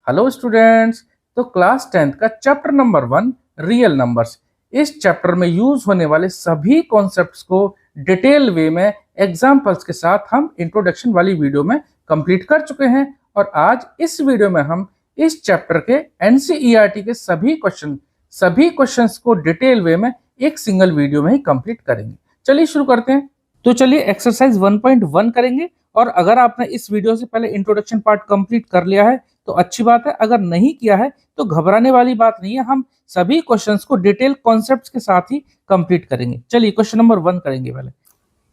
Hello students. तो class 10th का chapter number 1 real numbers, इस चैप्टर में यूज होने वाले सभी कॉन्सेप्ट्स को डिटेल वे में एग्जांपल्स के साथ हम इंट्रोडक्शन वाली वीडियो में कंप्लीट कर चुके हैं। और आज इस वीडियो में हम इस चैप्टर के एनसीईआरटी के सभी क्वेश्चंस को डिटेल वे में एक सिंगल वीडियो में ही कंप्लीट करेंगे। चलिए शुरू करते हैं। तो चलिए एक्सरसाइज 1.1 करेंगे। और अगर आपने इस वीडियो से पहले इंट्रोडक्शन पार्ट कंप्लीट कर लिया है तो अच्छी बात है, अगर नहीं किया है तो घबराने वाली बात नहीं है, हम सभी क्वेश्चंस को डिटेल कॉन्सेप्ट्स के साथ ही कंप्लीट करेंगे। चलिए क्वेश्चन नंबर 1 करेंगे पहले।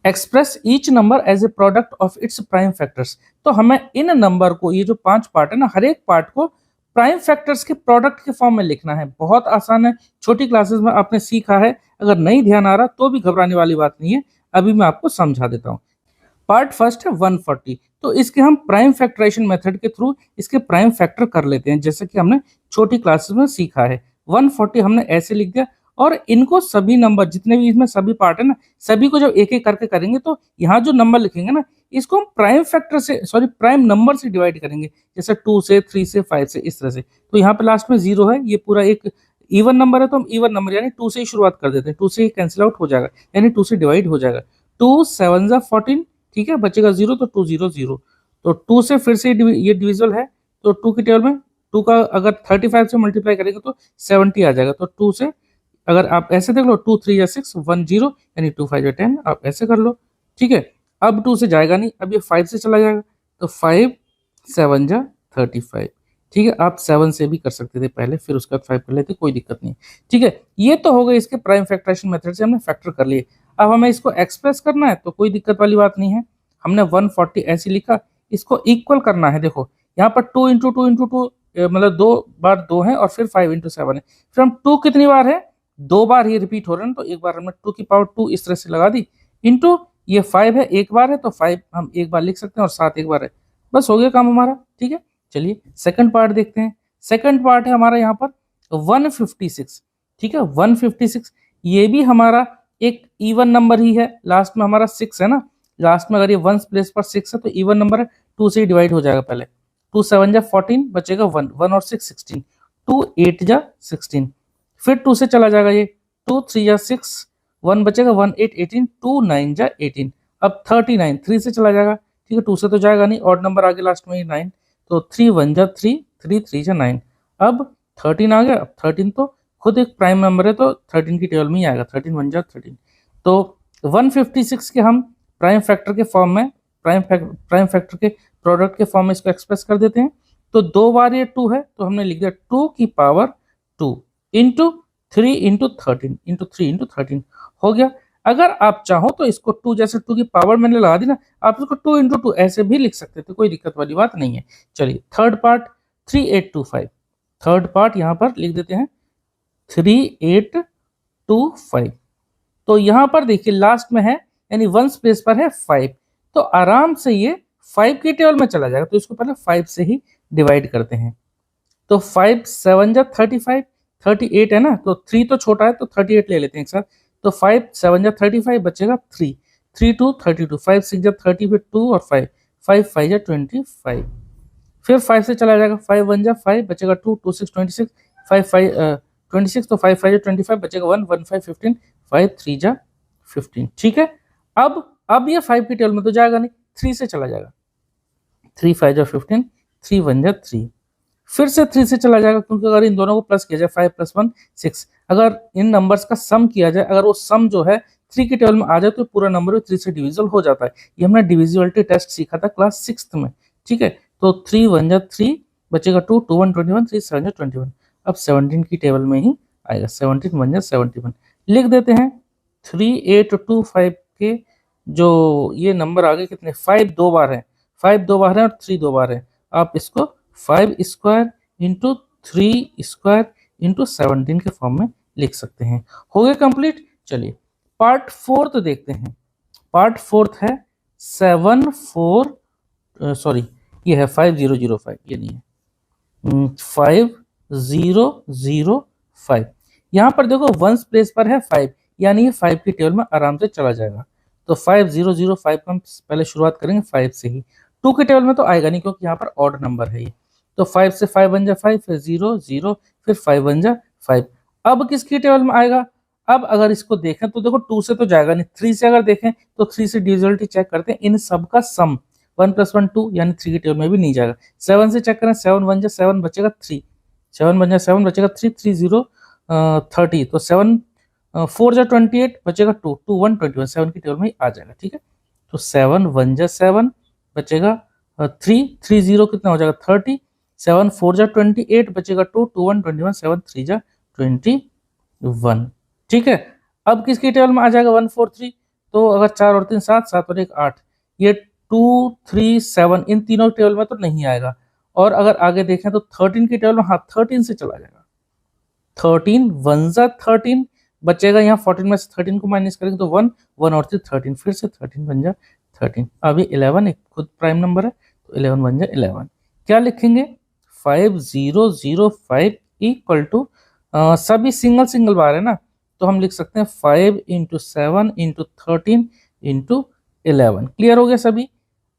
Express each number as a product of its prime factors. तो हमें इन नंबर को, ये जो 5 पार्ट है ना, हर एक पार्ट को प्राइम फैक्टर्स के प्रोडक्ट के फॉर्म में लिखना है। बहुत आसान है, छोटी क्लासेस में आपने सीखा है। अगर नहीं ध्यान आ रहा तो भी घबराने वाली बात नहीं है, अभी मैं आपको समझा देता हूँ। पार्ट फर्स्ट है 140। तो इसके हम प्राइम फैक्टराइजेशन मेथड के थ्रू इसके प्राइम फैक्टर कर लेते हैं, जैसे कि हमने छोटी क्लासेस में सीखा है। 140 हमने ऐसे लिख दिया। और इनको सभी नंबर जितने भी इसमें सभी पार्ट है ना, सभी को जब एक एक करके करेंगे तो यहाँ जो नंबर लिखेंगे ना, इसको हम प्राइम नंबर से डिवाइड करेंगे, जैसे 2 से 3 से 5 से, इस तरह से। तो यहाँ पे लास्ट में 0 है, ये पूरा एक इवन नंबर है, तो हम इवन नंबर यानी 2 से ही शुरुआत कर देते हैं। 2 से ही कैंसिल आउट हो जाएगा, यानी 2 से डिवाइड हो जाएगा। 2 7 जा 14, ठीक है, बचेगा 0, तो 2 0 0। तो 2 से फिर से ये डिविजिबल है, तो 2 की टेबल में 2 का अगर 35 से मल्टीप्लाई करेंगे तो 70 आ जाएगा। तो 2 से अगर आप ऐसे देख लो, 2 3 या 6 1 0, यानी 2 5 या 10, आप ऐसे कर लो, ठीक है। अब 2 से जाएगा नहीं, अब ये 5 से चला जाएगा, तो 5 7 जा 35, ठीक है। आप 7 से भी कर सकते थे पहले, फिर उसके बाद 5 कर लेते, कोई दिक्कत नहीं, ठीक है। ये तो हो गए इसके प्राइम फैक्टराइजेशन मेथड से हमने फैक्टर कर लिए। अब हमें इसको एक्सप्रेस करना है तो कोई दिक्कत वाली बात नहीं है। हमने 140 ऐसे लिखा, इसको इक्वल करना है। देखो यहाँ पर 2 इंटू टू इंटू टू, मतलब 2 बार 2 है, और फिर 5 इंटू 7 है। फिर हम 2 कितनी बार है, 2 बार ये रिपीट हो रहे हैं, तो एक बार हमने 2 की पावर 2 इस तरह से लगा दी, इंटू ये 5 है, एक बार है, तो 5 हम एक बार लिख सकते हैं, और 7 एक बार है। बस हो गया काम हमारा, ठीक है। चलिए सेकंड पार्ट देखते हैं। सेकंड पार्ट है हमारा यहाँ पर 156, ठीक है। 156 ये भी हमारा एक इवन नंबर ही है, लास्ट में हमारा 6 है ना, लास्ट में अगर ये 1 प्लेस पर 6 है तो इवन नंबर है, 2 से ही डिवाइड हो जाएगा पहले। 2 7 जा 14, बचेगा 1 1 और 6 16, 2 8 जा 16, फिर 2 से चला जाएगा ये, 2 3 जा 6, 1 बचेगा, 1 8 18, 2 9 जा 18। अब 39 3 से चला जाएगा, ठीक है, 2 से तो जाएगा नहीं, ऑड नंबर आगे लास्ट में 9, तो 3 1 जा 3, 3 3 जा 9। अब 13 आ गया। अब 13 तो खुद एक प्राइम नंबर है, तो 13 की टेबल में ही आएगा, 13 1 जा 13। तो 156 के हम प्राइम फैक्टर के फॉर्म में, प्राइम फैक्टर के प्रोडक्ट के फॉर्म में इसको एक्सप्रेस कर देते हैं। तो 2 बार ये 2 है, तो हमने लिख दिया 2 की power 2 into 3 into 13 into 3 into 13 हो गया। अगर आप चाहो तो इसको 2, जैसे 2 की पावर मैंने लगा दी ना, आप इसको 2 इंटू 2 ऐसे भी लिख सकते थे, कोई दिक्कत वाली बात नहीं है। चलिए थर्ड पार्ट 3825, थर्ड पार्ट यहाँ पर लिख देते हैं 3825। तो यहां पर देखिए लास्ट में है, यानी 1 स्पेस पर है 5, तो आराम से ये 5 की टेबल में चला जाएगा। तो इसको पहले 5 से ही डिवाइड करते हैं। तो 5 7 जा 35, 38 है ना, तो 3 तो छोटा है, तो 38 ले लेते हैं एक साथ। तो 5 7 जा 35, बचेगा 3 3 2 32, 5 6 जा 30, फिर 2 और 5 5 5 जा 25, फिर 5 से चला जाएगा, 5 1 जा 5, बचेगा 2 2 6 26, 5 5 26, तो 5 5 जा 25, बचेगा 1 1 5 15, 5 3 जा 15, ठीक है। अब ये 5 की टेबल में तो जाएगा नहीं, 3 से चला जाएगा, 3 5 जा 15, 3 1 जा 3, फिर से 3 से चला जाएगा, क्योंकि अगर इन दोनों को प्लस किया जाए 5 + 1 6, अगर इन नंबर्स का सम किया जाए, अगर वो सम जो है 3 की टेबल में आ जाए तो पूरा नंबर 3 से डिविजिबल हो जाता है। ये हमने डिविजिबिलिटी टेस्ट सीखा था क्लास 6th में, ठीक है। तो 3 1 जा 3, बचेगा 2 2 1 21, 3 7 जा 21। अब 17 की टेबल में ही आएगा, 17 1 जा 71 लिख देते हैं। 3825 के जो ये नंबर आगे कितने, 5 2 बार है, 5 2 बार है और 3 2 बार है। आप इसको 5 स्क्वायर इंटू 3 स्क्वायर इंटू 17 के फॉर्म में लिख सकते हैं। हो गया कंप्लीट। चलिए पार्ट 4 देखते हैं। पार्ट 4 है ये है 5005, ये नहीं है, 5005। यहाँ पर देखो 1 प्लेस पर है 5, यानी ये 5 की टेबल में आराम से चला जाएगा। तो 5005 हम पहले शुरुआत करेंगे 5 से ही। 2 की टेबल में तो आएगा नहीं, क्योंकि यहाँ पर ऑड नंबर है ये। तो 5 से 5 बन जा 5, फिर 0 0, फिर 5 बन जा 5। अब किसकी टेबल में आएगा? अब अगर इसको देखें तो देखो 2 से तो जाएगा नहीं, 3 से अगर देखें तो 3 से डिविजिबिलिटी चेक करते हैं, इन सब का सम 1 + 1 2 यानी 3 की टेबल में भी नहीं जाएगा। 7 से चेक करें, 7 बन जा 7 बचेगा 3, 7 बन जा 7 बचेगा 3, 3 0 30, तो 7 4 जा 28 बचेगा 2, 2 1 21, 7 की टेबल में ही आ जाएगा। ठीक है, तो 7 1 जा 7 बचेगा 3, 3 0 कितना हो जाएगा 30, 7 4 जा 28 बचेगा 2, 2 1 21, 7 3 जा 21। ठीक है, अब किसकी टेबल में आ जाएगा 1 4 3, तो अगर 4 और 3 7, 7 और 1 8, ये 2 3 7 इन तीनों टेबल में तो नहीं आएगा। और अगर आगे देखें तो 13 की टेबल में, हाँ 13 से चला जाएगा, 13 1 जा 13 बचेगा, यहाँ 14 में से 13 को माइनस करेंगे तो 1 1 और 3 13, फिर से 13 बन जा 13। अभी 11 एक खुद प्राइम नंबर है, तो 11 बन जा 11। क्या लिखेंगे? 5005 इक्वल टू, सभी सिंगल सिंगल बार है ना, तो हम लिख सकते हैं 5 × 7 × 13 × 11। क्लियर हो गया सभी?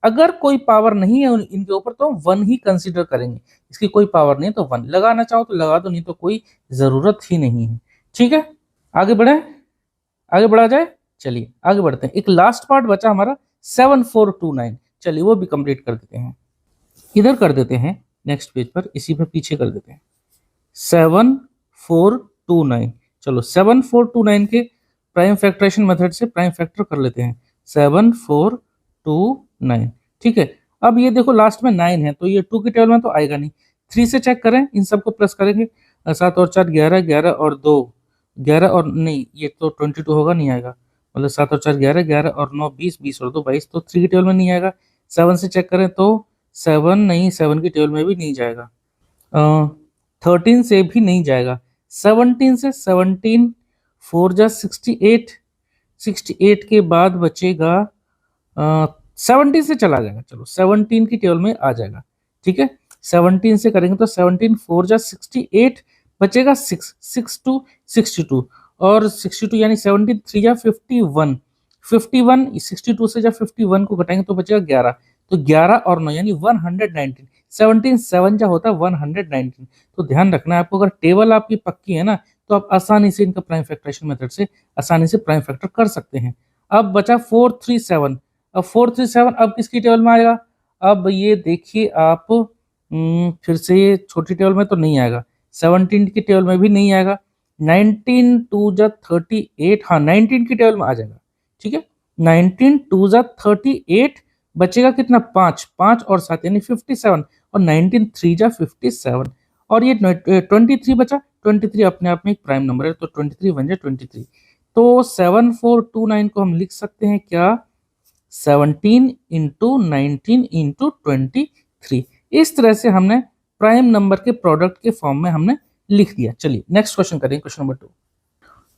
अगर कोई पावर नहीं है इनके ऊपर तो हम 1 ही कंसीडर करेंगे, इसकी कोई पावर नहीं है तो 1 लगाना चाहो तो लगा दो, नहीं तो कोई जरूरत ही नहीं है। ठीक है, आगे बढ़े, आगे बढ़ा जाए। चलिए आगे बढ़ते हैं, एक लास्ट पार्ट बचा हमारा 7429, चलिए वो भी कंप्लीट कर देते हैं। इधर कर देते हैं नेक्स्ट पेज पर, इसी पे पीछे कर देते हैं 7429। चलो 7429 के प्राइम फैक्टराइजेशन मेथड से प्राइम फैक्टर कर लेते हैं 7429। ठीक है, अब ये देखो लास्ट में 9 है, तो ये 2 की टेबल में तो आएगा नहीं। 3 से चेक करें, इन सबको प्लस करेंगे, 7 और 4 11, 11 और 2 11 और नहीं, ये तो 22 होगा, नहीं आएगा, मतलब 7 और 4 11, 11 और 9 20, 20 और 2 22, तो 3 की टेबल में नहीं आएगा। 7 से चेक करें तो 7 नहीं, 7 की टेबल में भी नहीं जाएगा। 13 से भी नहीं जाएगा। 17 से 17 4 जा 68, 68 के बाद बचेगा 17 से चला जाएगा, चलो 17 की टेबल में आ जाएगा। ठीक है, 17 से करेंगे तो 17 4 जा 68 बचेगा 6, 6 2 62, और 62 यानी 17 3 जा 51, 51 62 से जब 51 को घटाएंगे तो बचेगा 11, तो 11 और 9 यानी 119, 17 7 जा होता है 119। तो ध्यान रखना है आपको, अगर टेबल आपकी पक्की है ना तो आप आसानी से इनका प्राइम फैक्टराइजेशन मेथड से आसानी से प्राइम फैक्टर कर सकते हैं। अब बचा 437, अब 437 अब किसकी टेबल में आएगा? अब ये देखिए आप, फिर से ये छोटी टेबल में तो नहीं आएगा, 17 की टेबल में भी नहीं आएगा, 19 2 जा 38, हाँ 19 की टेबल में आ जाएगा। ठीक है, 19 2 जा 38 बचेगा कितना 5, 5 और 7 यानी 57, और 19 3 जा 57, और ये 23 बचा, 23 अपने आप में एक प्राइम नंबर है, तो 23 बन जाए 23। तो 7429 को हम लिख सकते हैं क्या? 17 × 19 × 23। इस तरह से हमने प्राइम नंबर के प्रोडक्ट के फॉर्म में हमने लिख दिया। चलिए नेक्स्ट क्वेश्चन करें, क्वेश्चन नंबर 2।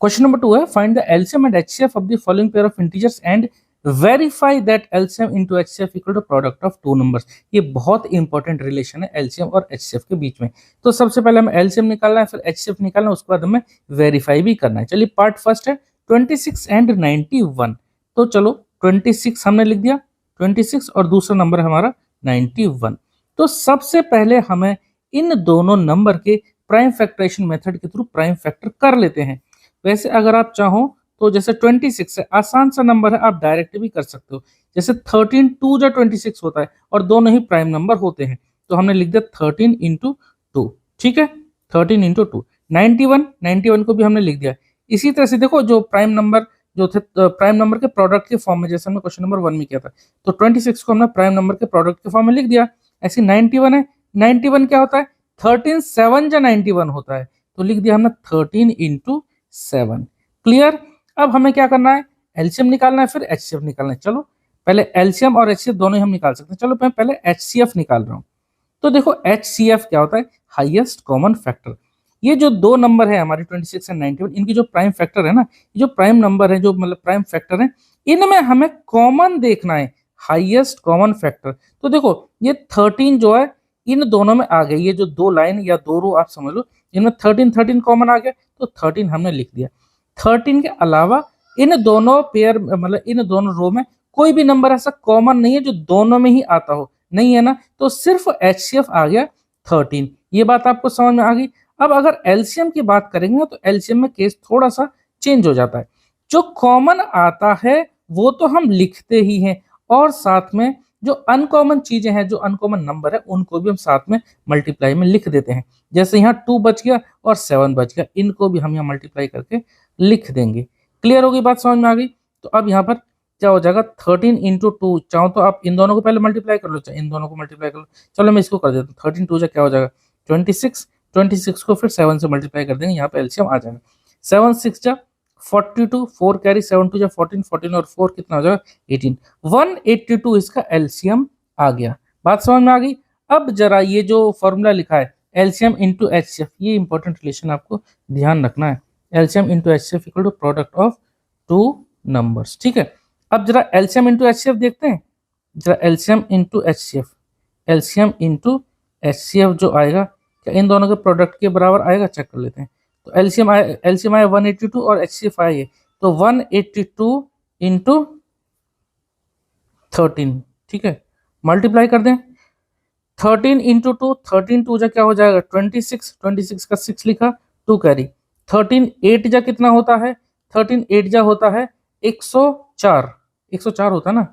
क्वेश्चन नंबर 2 है, find the LCM and HCF of the following pair of integers and verify that LCM into HCF equal to product of two numbers. ये बहुत इंपॉर्टेंट रिलेशन है LCM और HCF के बीच में। तो सबसे पहले हमें एलसीएम निकालना है, फिर एचसीएफ निकालना है, उसके बाद हमें वेरीफाई भी करना है। चलिए पार्ट फर्स्ट है 26 एंड 91। तो चलो 26 हमने लिख दिया, 26 और दूसरा नंबर है हमारा 91। तो सबसे पहले हमें इन दोनों नंबर के प्राइम फैक्टराइजेशन मेथड के थ्रू प्राइम फैक्टर कर लेते हैं। वैसे अगर आप चाहो तो जैसे 26 है, आसान सा नंबर है, आप डायरेक्ट भी कर सकते हो। जैसे 13 2 जा 26 होता है और दोनों ही प्राइम नंबर होते हैं, तो हमने लिख दिया 13 × 2। ठीक है, 13 × 2। 91 को भी हमने लिख दिया। इसी तरह से देखो जो प्राइम नंबर जो थे प्राइम नंबर के प्रोडक्ट के फॉर्म में, जैसे हमने क्वेश्चन नंबर 1 में किया था, तो 26 को हमने प्राइम नंबर के प्रोडक्ट के फॉर्म में लिख दिया। ऐसे 91 है, 91 क्या होता है? 13 7 जा 91 होता है, तो लिख दिया हमने 13 × 7। क्लियर? अब हमें क्या करना है? एलसीएम निकालना है, फिर एचसीएफ निकालना है। चलो पहले एलसीएम और एचसीएफ दोनों ही हम निकाल सकते हैं। चलो मैं पहले एचसीएफ निकाल रहा हूं। तो देखो एचसीएफ क्या होता है? Highest common factor. ये जो दो नंबर है हमारे 26 और 91, इनकी जो प्राइम फैक्टर है ना, ये जो प्राइम नंबर है, जो मतलब प्राइम फैक्टर है, इनमें हमें कॉमन देखना है, हाईएस्ट कॉमन फैक्टर। तो देखो ये 13 जो है इन दोनों में आ गया, ये जो दो लाइन या दो रो आप समझ लो, इनमें 13 कॉमन आ गया, तो 13 हमने लिख दिया। 13 के अलावा इन दोनों पेयर मतलब इन दोनों रो में कोई भी नंबर ऐसा कॉमन नहीं है जो दोनों में ही आता हो, नहीं है ना, तो सिर्फ एचसीएफ आ गया। 13। ये बात आपको समझ में आ गई। अब अगर एलसीएम की बात करेंगे ना, तो एलसीएम में केस थोड़ा सा चेंज हो जाता है। जो कॉमन आता है वो तो हम लिखते ही हैं, और साथ में जो अनकॉमन चीजें हैं, जो अनकॉमन नंबर है, उनको भी हम साथ में मल्टीप्लाई में लिख देते हैं। जैसे यहाँ 2 बच गया और 7 बच गया, इनको भी हम यहाँ मल्टीप्लाई करके लिख देंगे। क्लियर होगी बात, समझ में आ गई। तो अब यहाँ पर क्या हो जाएगा, 13 इंटू 2, चाहो तो आप इन दोनों को पहले मल्टीप्लाई कर लो, चाहे इन दोनों को मल्टीप्लाई कर लो। चलो मैं इसको कर देता हूँ, 13 2 क्या हो जाएगा 26, 26 को फिर 7 से मल्टीप्लाई कर देंगे, यहाँ पे एलसीएम आ जाएगा। 7 6 जा 42, 4 कैरी, 7 2 जा 14, 14 और 4 कितना हो जाएगा 18, 182 इसका एलसीएम आ गया। बात समझ में आ गई। अब जरा ये जो फॉर्मूला लिखा है एलसीएम इंटू एचसीएफ, ये इंपॉर्टेंट रिलेशन आपको ध्यान रखना है। LCM into HCF equal to product of two numbers, ठीक है। अब जरा एलसीएम इंटू एचसीएफ देखते हैं, जरा LCM into HCF, LCM into HCF जो आएगा, क्या इन दोनों के प्रोडक्ट के बराबर आएगा, चेक कर लेते हैं। तो एलसीएम आया 182 और एचसीएफ आया, तो 182 इंटू 13, ठीक है, मल्टीप्लाई कर दें। 13 इंटू 2, 13 2 जा क्या हो जाएगा 26, 26 का 6 लिखा, 2 कैरी। 13 8 जा कितना होता है, 13 8 जा होता है 104, 104 होता है ना,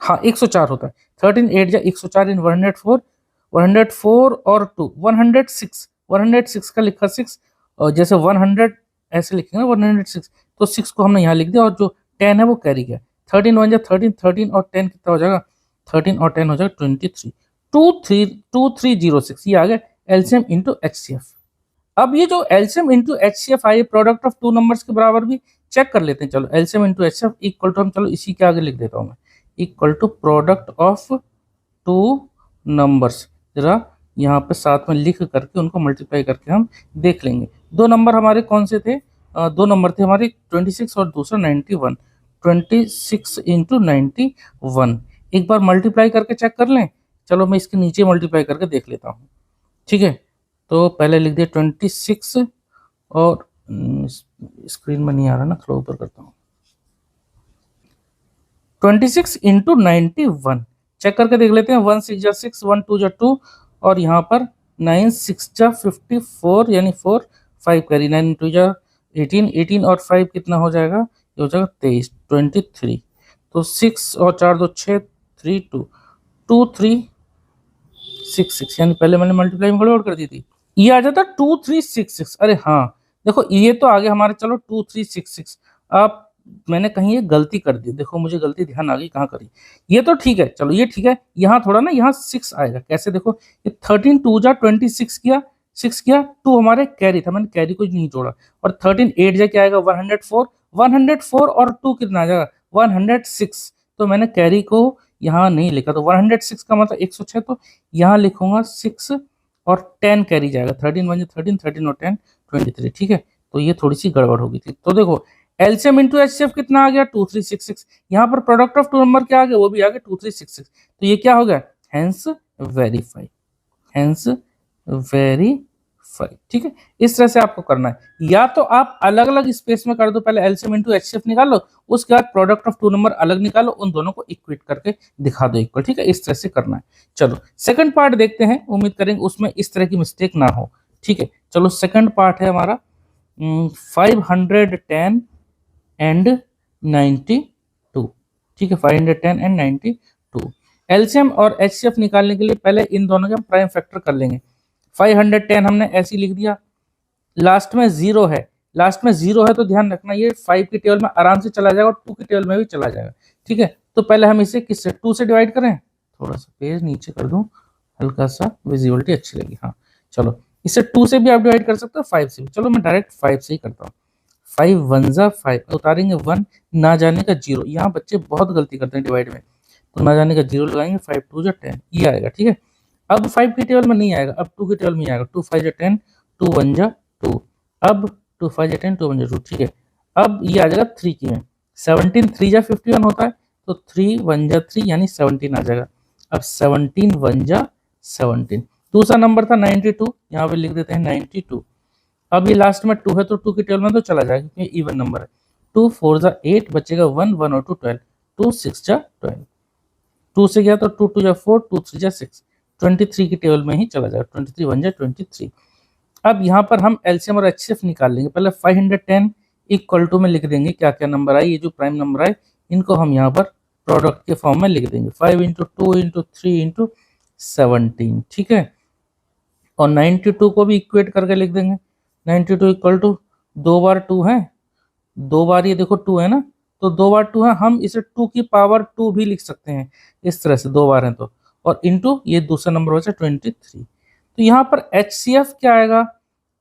हाँ 104 होता है। 13 8 जा 104 इन 104, 104 और 2 106, 106 का लिखा 6, और जैसे 100 ऐसे लिखेंगे ना 106, तो 6 को हमने यहाँ लिख दिया और जो 10 है वो कैरी गया। 13 1 जा 13, 13 और 10 कितना हो जाएगा 13 और 10 हो जाएगा 23, 2306 ये आ गया एलसीएम इंटू एचसीएफ। अब ये जो एलसीएम इंटू एचसीएफ आई प्रोडक्ट ऑफ टू नंबर्स के बराबर भी चेक कर लेते हैं। चलो LCM into HCF equal to, हम चलो इसी के आगे लिख देता हूँ मैं, equal to product of two numbers. जरा यहाँ पे साथ में लिख करके उनको मल्टीप्लाई करके हम देख लेंगे। दो नंबर हमारे कौन से थे, दो नंबर थे हमारे 26 और दूसरा 91, 26 इंटू 91, एक बार मल्टीप्लाई करके चेक कर लें। चलो मैं इसके नीचे मल्टीप्लाई करके देख लेता हूँ, ठीक है। तो पहले लिख दिया 26 और स्क्रीन में नहीं आ रहा ना, थोड़ा ऊपर करता हूँ, 26 इंटू 91 चेक करके देख लेते हैं। 1 6 जा 6, 1 2 जा 2 और यहाँ पर 9 6 जा 54 यानी 4, 5 कैरी, 9 2 जा 18, 18 और 5 कितना हो जाएगा, ये हो जाएगा 23, 23। तो 6 और 4 2 6, 3 2 2 3 6 6, यानी पहले मैंने मल्टीप्लाई में गड़बड़ कर दी थी, ये आ जाता 2366। अरे हाँ देखो ये तो आ गया हमारे, चलो 2366। अब मैंने कहीं ये गलती कर दी, देखो मुझे गलती ध्यान आ गई कहाँ करी, ये तो ठीक है, चलो ये ठीक है। यहाँ थोड़ा ना यहाँ 6 आएगा, कैसे देखो, ये 13 2 जा 26 किया, 6 किया, 2 हमारे कैरी था, मैंने कैरी को नहीं जोड़ा, और 13 8 जा क्या आएगा 104, 104 और 2 कितना आ जाएगा 106, तो मैंने कैरी को यहाँ नहीं लिखा, तो 106 का मतलब 106, तो यहाँ लिखूंगा 6 और 10 कैरी जाएगा, 13 1 13, 13 और 10 23, ठीक है। तो ये थोड़ी सी गड़बड़ हो गई थी। तो देखो एलसीएम इंटू एचसीएफ कितना आ गया 2366, यहाँ पर प्रोडक्ट ऑफ टू नंबर क्या आ गया, वो भी आ गया 2366, तो ये क्या हो गया हेंस वेरीफाई, हेंस वेरीफाई, ठीक है। इस तरह से आपको करना है, या तो आप अलग अलग स्पेस में कर दो, पहले एलसीएम इंटू एचसीएफ निकाल लो, उसके बाद प्रोडक्ट ऑफ टू नंबर अलग निकालो, उन दोनों को इक्वेट करके दिखा दो इक्वल, ठीक है। इस तरह से करना है। चलो सेकंड पार्ट देखते हैं, उम्मीद करेंगे उसमें इस तरह की मिस्टेक ना हो, ठीक है। चलो सेकंड पार्ट है हमारा 510 एंड 92, ठीक है, 510 एंड 92। एलसीएम और एचसीएफ निकालने के लिए पहले इन दोनों के हम प्राइम फैक्टर कर लेंगे। 510 हमने ऐसे लिख दिया, लास्ट में 0 है, लास्ट में 0 है तो ध्यान रखना ये 5 की टेबल में आराम से चला जाएगा और 2 की टेबल में भी चला जाएगा, ठीक है। तो पहले हम इसे किससे 2 से डिवाइड करें, थोड़ा सा पेज नीचे कर दूं, हल्का सा विजिबिलिटी अच्छी लगी, हाँ चलो इसे 2 से भी आप डिवाइड कर सकते हो, 5 से भी, चलो मैं डायरेक्ट 5 से ही करता हूँ। 5 1 जा 5, उतारेंगे 1, ना जाने का 0, यहाँ बच्चे बहुत गलती करते हैं डिवाइड में, तो ना जाने का 0 लगाएंगे, 5 2 जा 10 ये आएगा, ठीक है। अब 5 की टेबल में नहीं आएगा, अब 2 की टेबल में आएगा, 2 5 जा 10, 2 1 जा 2, अब 2 5 जा 10, 2 1 जा 2, ठीक है। अब ये आ जाएगा 3 की में, 17 3 जा 51 होता है, तो 3 1 जा 3 यानी 17 आ जाएगा। अब 17 1 जा 17, दूसरा नंबर था 92, यहाँ पे लिख देते हैं 92। अब ये लास्ट में 2 है तो 2 की टेबल में तो चला जाएगा क्योंकि इवन नंबर है, 2 4 जा 8, बचेगा 1 1 और 2 12, 2 6 जा 12, 2 से गया तो 2 2 जा 4, 2 3 जा 6, 23 की टेबल में ही चला जाएगा, 23 1 जा 23। अब यहाँ पर हम एलसीएम और एचसीएफ निकाल लेंगे। पहले 510 इक्वल टू में लिख देंगे क्या क्या नंबर आए, ये जो प्राइम नंबर आए इनको हम यहाँ पर प्रोडक्ट के फॉर्म में लिख देंगे, 5 इंटू 2 इंटू 3 इंटू 17, ठीक है। और 92 को भी इक्वेट करके लिख देंगे, 92 इक्वल टू 2 बार 2 है, 2 बार ये देखो 2 है ना, तो 2 बार 2 है, हम इसे 2 की पावर 2 भी लिख सकते हैं इस तरह से, 2 बार है तो, और इंटू ये दूसरा नंबर बचा 23। तो यहाँ पर HCF क्या आएगा,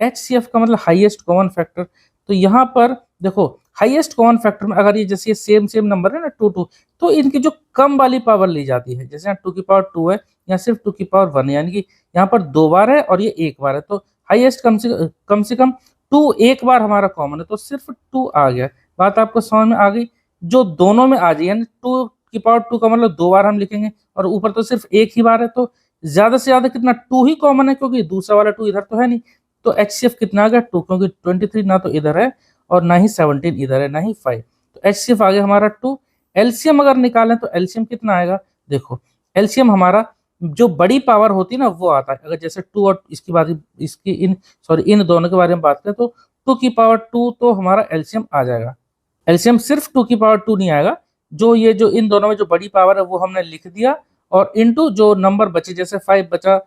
HCF का मतलब हाईएस्ट कॉमन फैक्टर। तो यहाँ पर देखो हाईएस्ट कॉमन फैक्टर में अगर ये जैसे सेम नंबर है ना 2 2, तो इनकी जो कम वाली पावर ली जाती है, जैसे यहाँ 2 की पावर 2 है, यहाँ सिर्फ 2 की पावर 1 है, यानी कि यहाँ पर 2 बार है और ये 1 बार है, तो हाईएस्ट कम से कम 2 एक बार हमारा कॉमन है, तो सिर्फ 2 आ गया। बात आपको समझ में आ गई, जो दोनों में आ जाए, यानी 2 की पावर 2 का मतलब 2 बार हम लिखेंगे, और ऊपर तो सिर्फ 1 ही बार है, तो ज्यादा से ज्यादा कितना 2 ही कॉमन है, क्योंकि दूसरा वाला 2 इधर तो है नहीं। तो HCF कितना आ गया 2, क्योंकि 23 ना तो इधर है और ना ही 17 इधर है, ना ही 5, तो HCF आ गया हमारा 2। एलसीएम अगर निकालें तो एलसीएम कितना आएगा, देखो एलसीएम हमारा जो बड़ी पावर होती है ना वो आता है, अगर जैसे 2 और इसकी बात, इसकी इन दोनों के बारे में बात करें तो 2 की पावर 2 तो हमारा एलसीएम आ जाएगा। एलसीएम सिर्फ 2 की पावर 2 नहीं आएगा, जो ये जो इन दोनों में जो बड़ी पावर है वो हमने लिख दिया, और इनटू जो नंबर बचे, जैसे 5 बचा,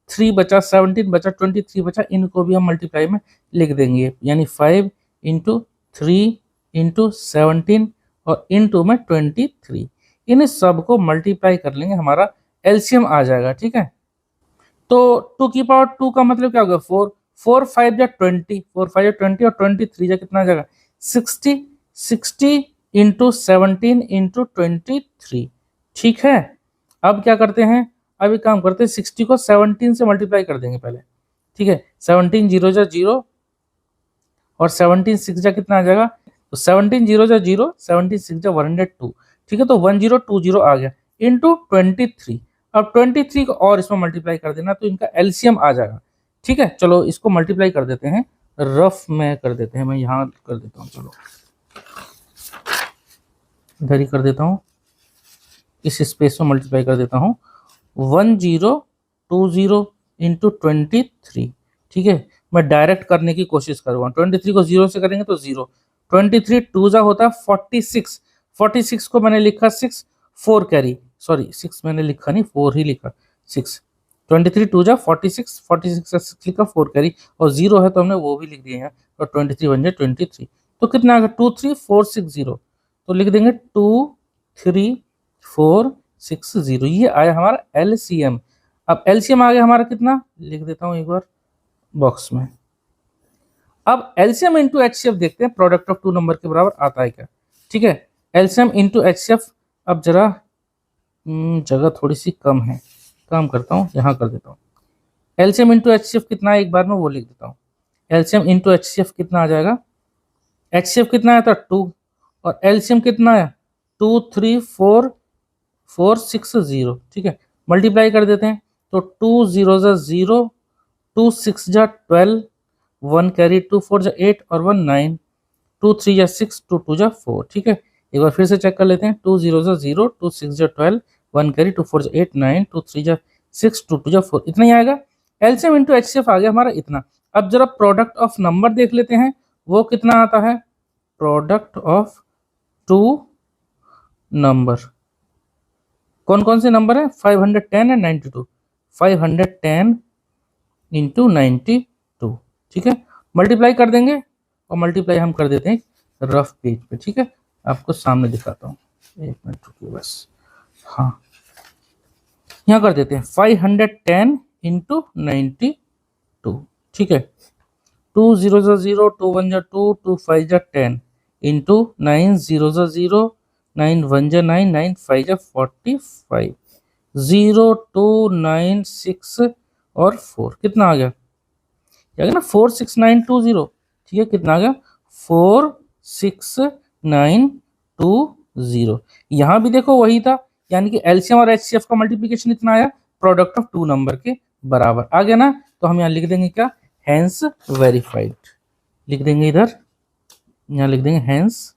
3 बचा, 17 बचा, 23 बचा, इनको भी हम मल्टीप्लाई में लिख देंगे, यानी 5 इंटू 3 इंटू 17 और इंटू में 23, इन सब को मल्टीप्लाई कर लेंगे, हमारा एलसीएम आ जाएगा, ठीक है। तो 2 की पावर 2 का मतलब क्या होगा 4, 4 5 जा 20, 4 5 जा 20 और 23 जा कितना आ जाएगा 60, 60 इंटू 17 इंटू 23, ठीक है। अब क्या करते हैं, अब एक काम करते हैं, 60 को 17 से मल्टीप्लाई कर देंगे पहले, ठीक है। 17 जीरो जा 0 और 17 6 जा कितना आ जाएगा, तो 17 जीरो जा 0, 17 6 जा 102, ठीक है। तो 1020 आ गया इंटू 23। अब 23 को और इसमें मल्टीप्लाई कर देना, तो इनका एलसीएम आ जाएगा, ठीक है। चलो इसको मल्टीप्लाई कर देते हैं, रफ में कर देते हैं, मैं यहाँ कर देता हूँ, चलो इधर ही कर देता हूँ, इस स्पेस में मल्टीप्लाई कर देता हूँ, 1020 इंटू 23, ठीक है। मैं डायरेक्ट करने की कोशिश करूँगा, 23 को 0 से करेंगे तो 0, 23 2 जा होता है 46, 46 को मैंने लिखा 6, 4 कैरी, सॉरी 6 मैंने लिखा नहीं, 4 ही लिखा, 6, 23 2 जा 46, 46 से 6 लिखा, 4 कैरी, और 0 है तो हमने वो भी लिख दिया है, और 23 1 जा 23, तो कितना आ गया 23460, तो लिख देंगे 23460, ये आया हमारा एलसीएम। अब एलसीएम आ गया हमारा कितना, लिख देता हूँ एक बार बॉक्स में। अब एलसीएम इंटू एचसीएफ देखते हैं, प्रोडक्ट ऑफ 2 नंबर के बराबर आता है क्या, ठीक है। एलसीएम इंटू एचसीएफ, अब जरा जगह थोड़ी सी कम है, काम करता हूँ यहाँ कर देता हूँ। एलसीएम इंटू एचसीएफ कितना है एक बार में वो लिख देता हूँ, एलसीएम इंटू एचसीएफ कितना आ जाएगा, एचसीएफ कितना आया था 2, और एलसीएम कितना है 23460, ठीक है। मल्टीप्लाई कर देते हैं, तो 2 0 जा 0, 2 6 जा 12, 1 कैरी, 2 4 जा 8 और 1 9, 2 3 जा 6, 2 2 जा 4, ठीक है। एक बार फिर से चेक कर लेते हैं, 2 0 जा 0, 2 6 जा 12, 1 कैरी, 2 4 जा 8 9, 2 3 जा 6, 2 2 जा 4, इतना ही आएगा। एलसीएम इंटू एचसीएफ आ गया हमारा इतना। अब जरा प्रोडक्ट ऑफ नंबर देख लेते हैं, वो कितना आता है, प्रोडक्ट ऑफ 2 नंबर, कौन कौन से नंबर है, 510 एंड 92, 510 इंटू 92, ठीक है। मल्टीप्लाई कर देंगे, और मल्टीप्लाई हम कर देते हैं रफ पेज पे, ठीक है। आपको सामने दिखाता हूँ, एक मिनट रुकिए बस, हाँ यहाँ कर देते हैं 510 इंटू 92, ठीक है। 2 0 जा 0, 2 1 जा 2, 2 5 जा 10 इंटू 9 0 जा 0, 9 1 जा 9, 9 5 जा 45, 0 2 9 6 और 4, कितना आ गया, क्या ना 46920, ठीक है। कितना आ गया 46920, यहाँ भी देखो वही था, यानी कि एलसीएम और एचसीएफ का मल्टीप्लिकेशन इतना आया, प्रोडक्ट ऑफ 2 नंबर के बराबर आ गया ना। तो हम यहाँ लिख देंगे क्या, हैंस वेरीफाइड, लिख देंगे इधर, यहाँ लिख देंगे हैंस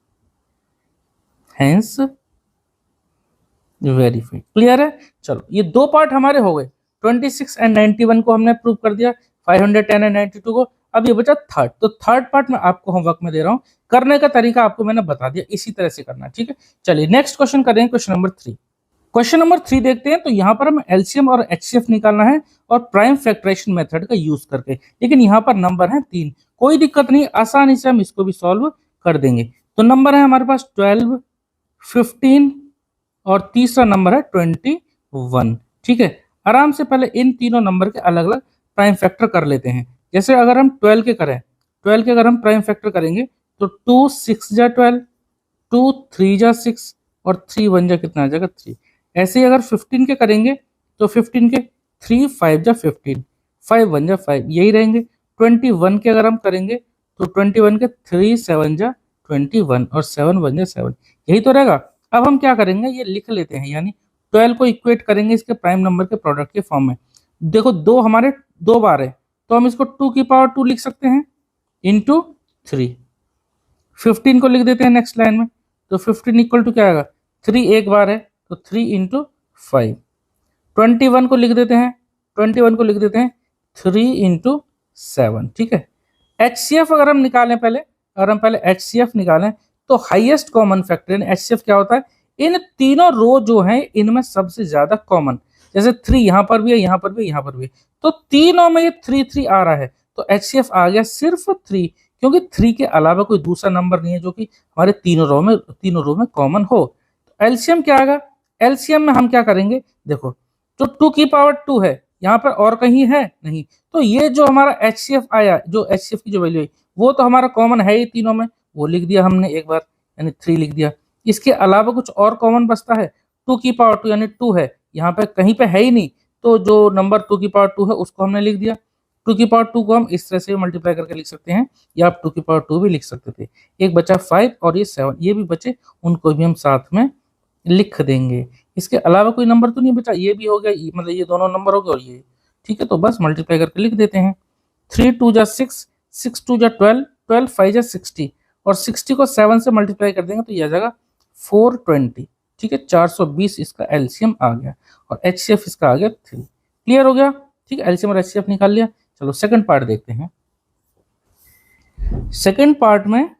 वेरीफाइड, क्लियर है। चलो ये 2 पार्ट हमारे हो गए, 26 एंड 91 को हमने प्रूव कर दिया, 510 एंड 92 को। अब ये बचा थर्ड, तो थर्ड पार्ट में आपको होमवर्क में दे रहा हूं, करने का तरीका आपको मैंने बता दिया, इसी तरह से करना, ठीक है। चलिए नेक्स्ट क्वेश्चन करेंगे, क्वेश्चन नंबर 3। क्वेश्चन नंबर 3 देखते हैं। तो यहाँ पर हमें एलसीएम और एचसीएफ निकालना है और प्राइम फैक्टराइजेशन मेथड का यूज करके, लेकिन यहाँ पर नंबर है 3, कोई दिक्कत नहीं, आसानी से हम इसको भी सॉल्व कर देंगे। तो नंबर है हमारे पास 12, 15 और तीसरा नंबर है 21, ठीक है। आराम से पहले इन तीनों नंबर के अलग अलग प्राइम फैक्टर कर लेते हैं। जैसे अगर हम 12 के करें, 12 के अगर हम प्राइम फैक्टर करेंगे तो 2 6 जा 12, 2 3 जा 6 और 3 1 जा कितना आ जाएगा 3। ऐसे ही अगर 15 के करेंगे तो 15 के 3 5 जा 15, 5 1 जा 5, यही रहेंगे। 21 के अगर हम करेंगे तो 21 के 3 7 जा 21 और 7 1 जा 7, यही तो रहेगा। अब हम क्या करेंगे, ये लिख लेते हैं, यानी 12 को इक्वेट करेंगे इसके प्राइम नंबर के प्रोडक्ट के फॉर्म में। देखो दो हमारे 2 बार है, तो हम इसको 2 की पावर 2 लिख सकते हैं इंटू 3। 15 को लिख देते हैं नेक्स्ट लाइन में, तो 15 इक्वल टू क्या आएगा, 3 एक बार है तो 3 इंटू 5। 21 को लिख देते हैं, 21 को लिख देते हैं 3 इंटू 7, ठीक है। एचसीएफ अगर हम निकालें पहले, अगर हम पहले एचसीएफ निकालें तो highest common factor in HCF क्या होता है, इन तीनों रो जो हैं इनमें सबसे ज्यादा कॉमन, जैसे 3 यहाँ पर भी है, यहाँ पर भी, यहाँ पर भी, तो तीनों में ये 3 3 आ रहा है, तो एचसीएफ आ गया सिर्फ 3, क्योंकि 3 के अलावा कोई दूसरा नंबर नहीं है जो कि हमारे तीनों रो में कॉमन हो। तो एलसीएम क्या आएगा, एलसीएम में हम क्या करेंगे, देखो जो 2 की पावर 2 है, यहाँ पर और कहीं है नहीं, तो ये जो हमारा एचसीएफ आया, जो एचसीएफ की जो वैल्यू है वो तो हमारा कॉमन है ही तीनों में, वो लिख दिया हमने एक बार, यानी 3 लिख दिया। इसके अलावा कुछ और कॉमन बचता है, 2 की पावर 2 यानी 2 है, यहाँ पे कहीं पे है ही नहीं, तो जो नंबर 2 की पावर 2 है उसको हमने लिख दिया। 2 की पावर 2 को हम इस तरह से मल्टीप्लाई करके लिख सकते हैं, या आप 2 की पावर 2 भी लिख सकते थे। एक बचा 5 और ये 7, ये भी बचे, उनको भी हम साथ में लिख देंगे। इसके अलावा कोई नंबर तो नहीं बचा, ये भी हो गया, मतलब ये दोनों नंबर हो गए और ये, ठीक है। तो बस मल्टीप्लाई करके लिख देते हैं। 3 2 जा 6, 6 2 जा 12, 12 5 जा 60 और 60 को 7 से मल्टीप्लाई कर देंगे तो ये आ जाएगा 420, ठीक है। 420 इसका एलसीएम आ गया और एचसीएफ इसका आ गया 3। क्लियर हो गया, ठीक है। एलसीएम और एचसीएफ निकाल लिया। चलो सेकंड पार्ट देखते हैं। सेकंड पार्ट में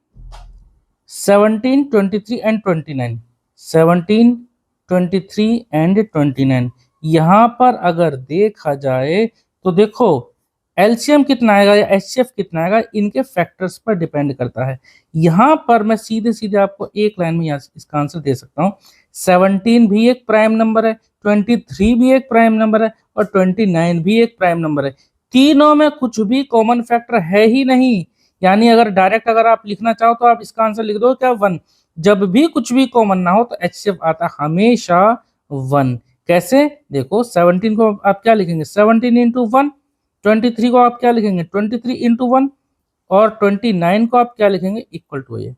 17 23 एंड 29, 17 23 एंड 29, यहां पर अगर देखा जाए तो देखो एलसीएम कितना आएगा या एचसीएफ कितना आएगा, इनके फैक्टर्स पर डिपेंड करता है। यहां पर मैं सीधे सीधे आपको एक लाइन में इसका आंसर दे सकता हूं। 17 भी एक प्राइम नंबर है, 23 भी एक प्राइम नंबर है और 29 भी एक प्राइम नंबर है। तीनों में कुछ भी कॉमन फैक्टर है ही नहीं, यानी अगर डायरेक्ट अगर आप लिखना चाहो तो आप इसका आंसर लिख दो क्या 1। जब भी कुछ भी कॉमन ना हो तो एचसीएफ आता हमेशा 1। कैसे, देखो 17 को आप क्या लिखेंगे 17 इंटू 1, 23 को आप क्या लिखेंगे 23 इंटू 1 और 29 को आप क्या लिखेंगे इक्वल टू, ये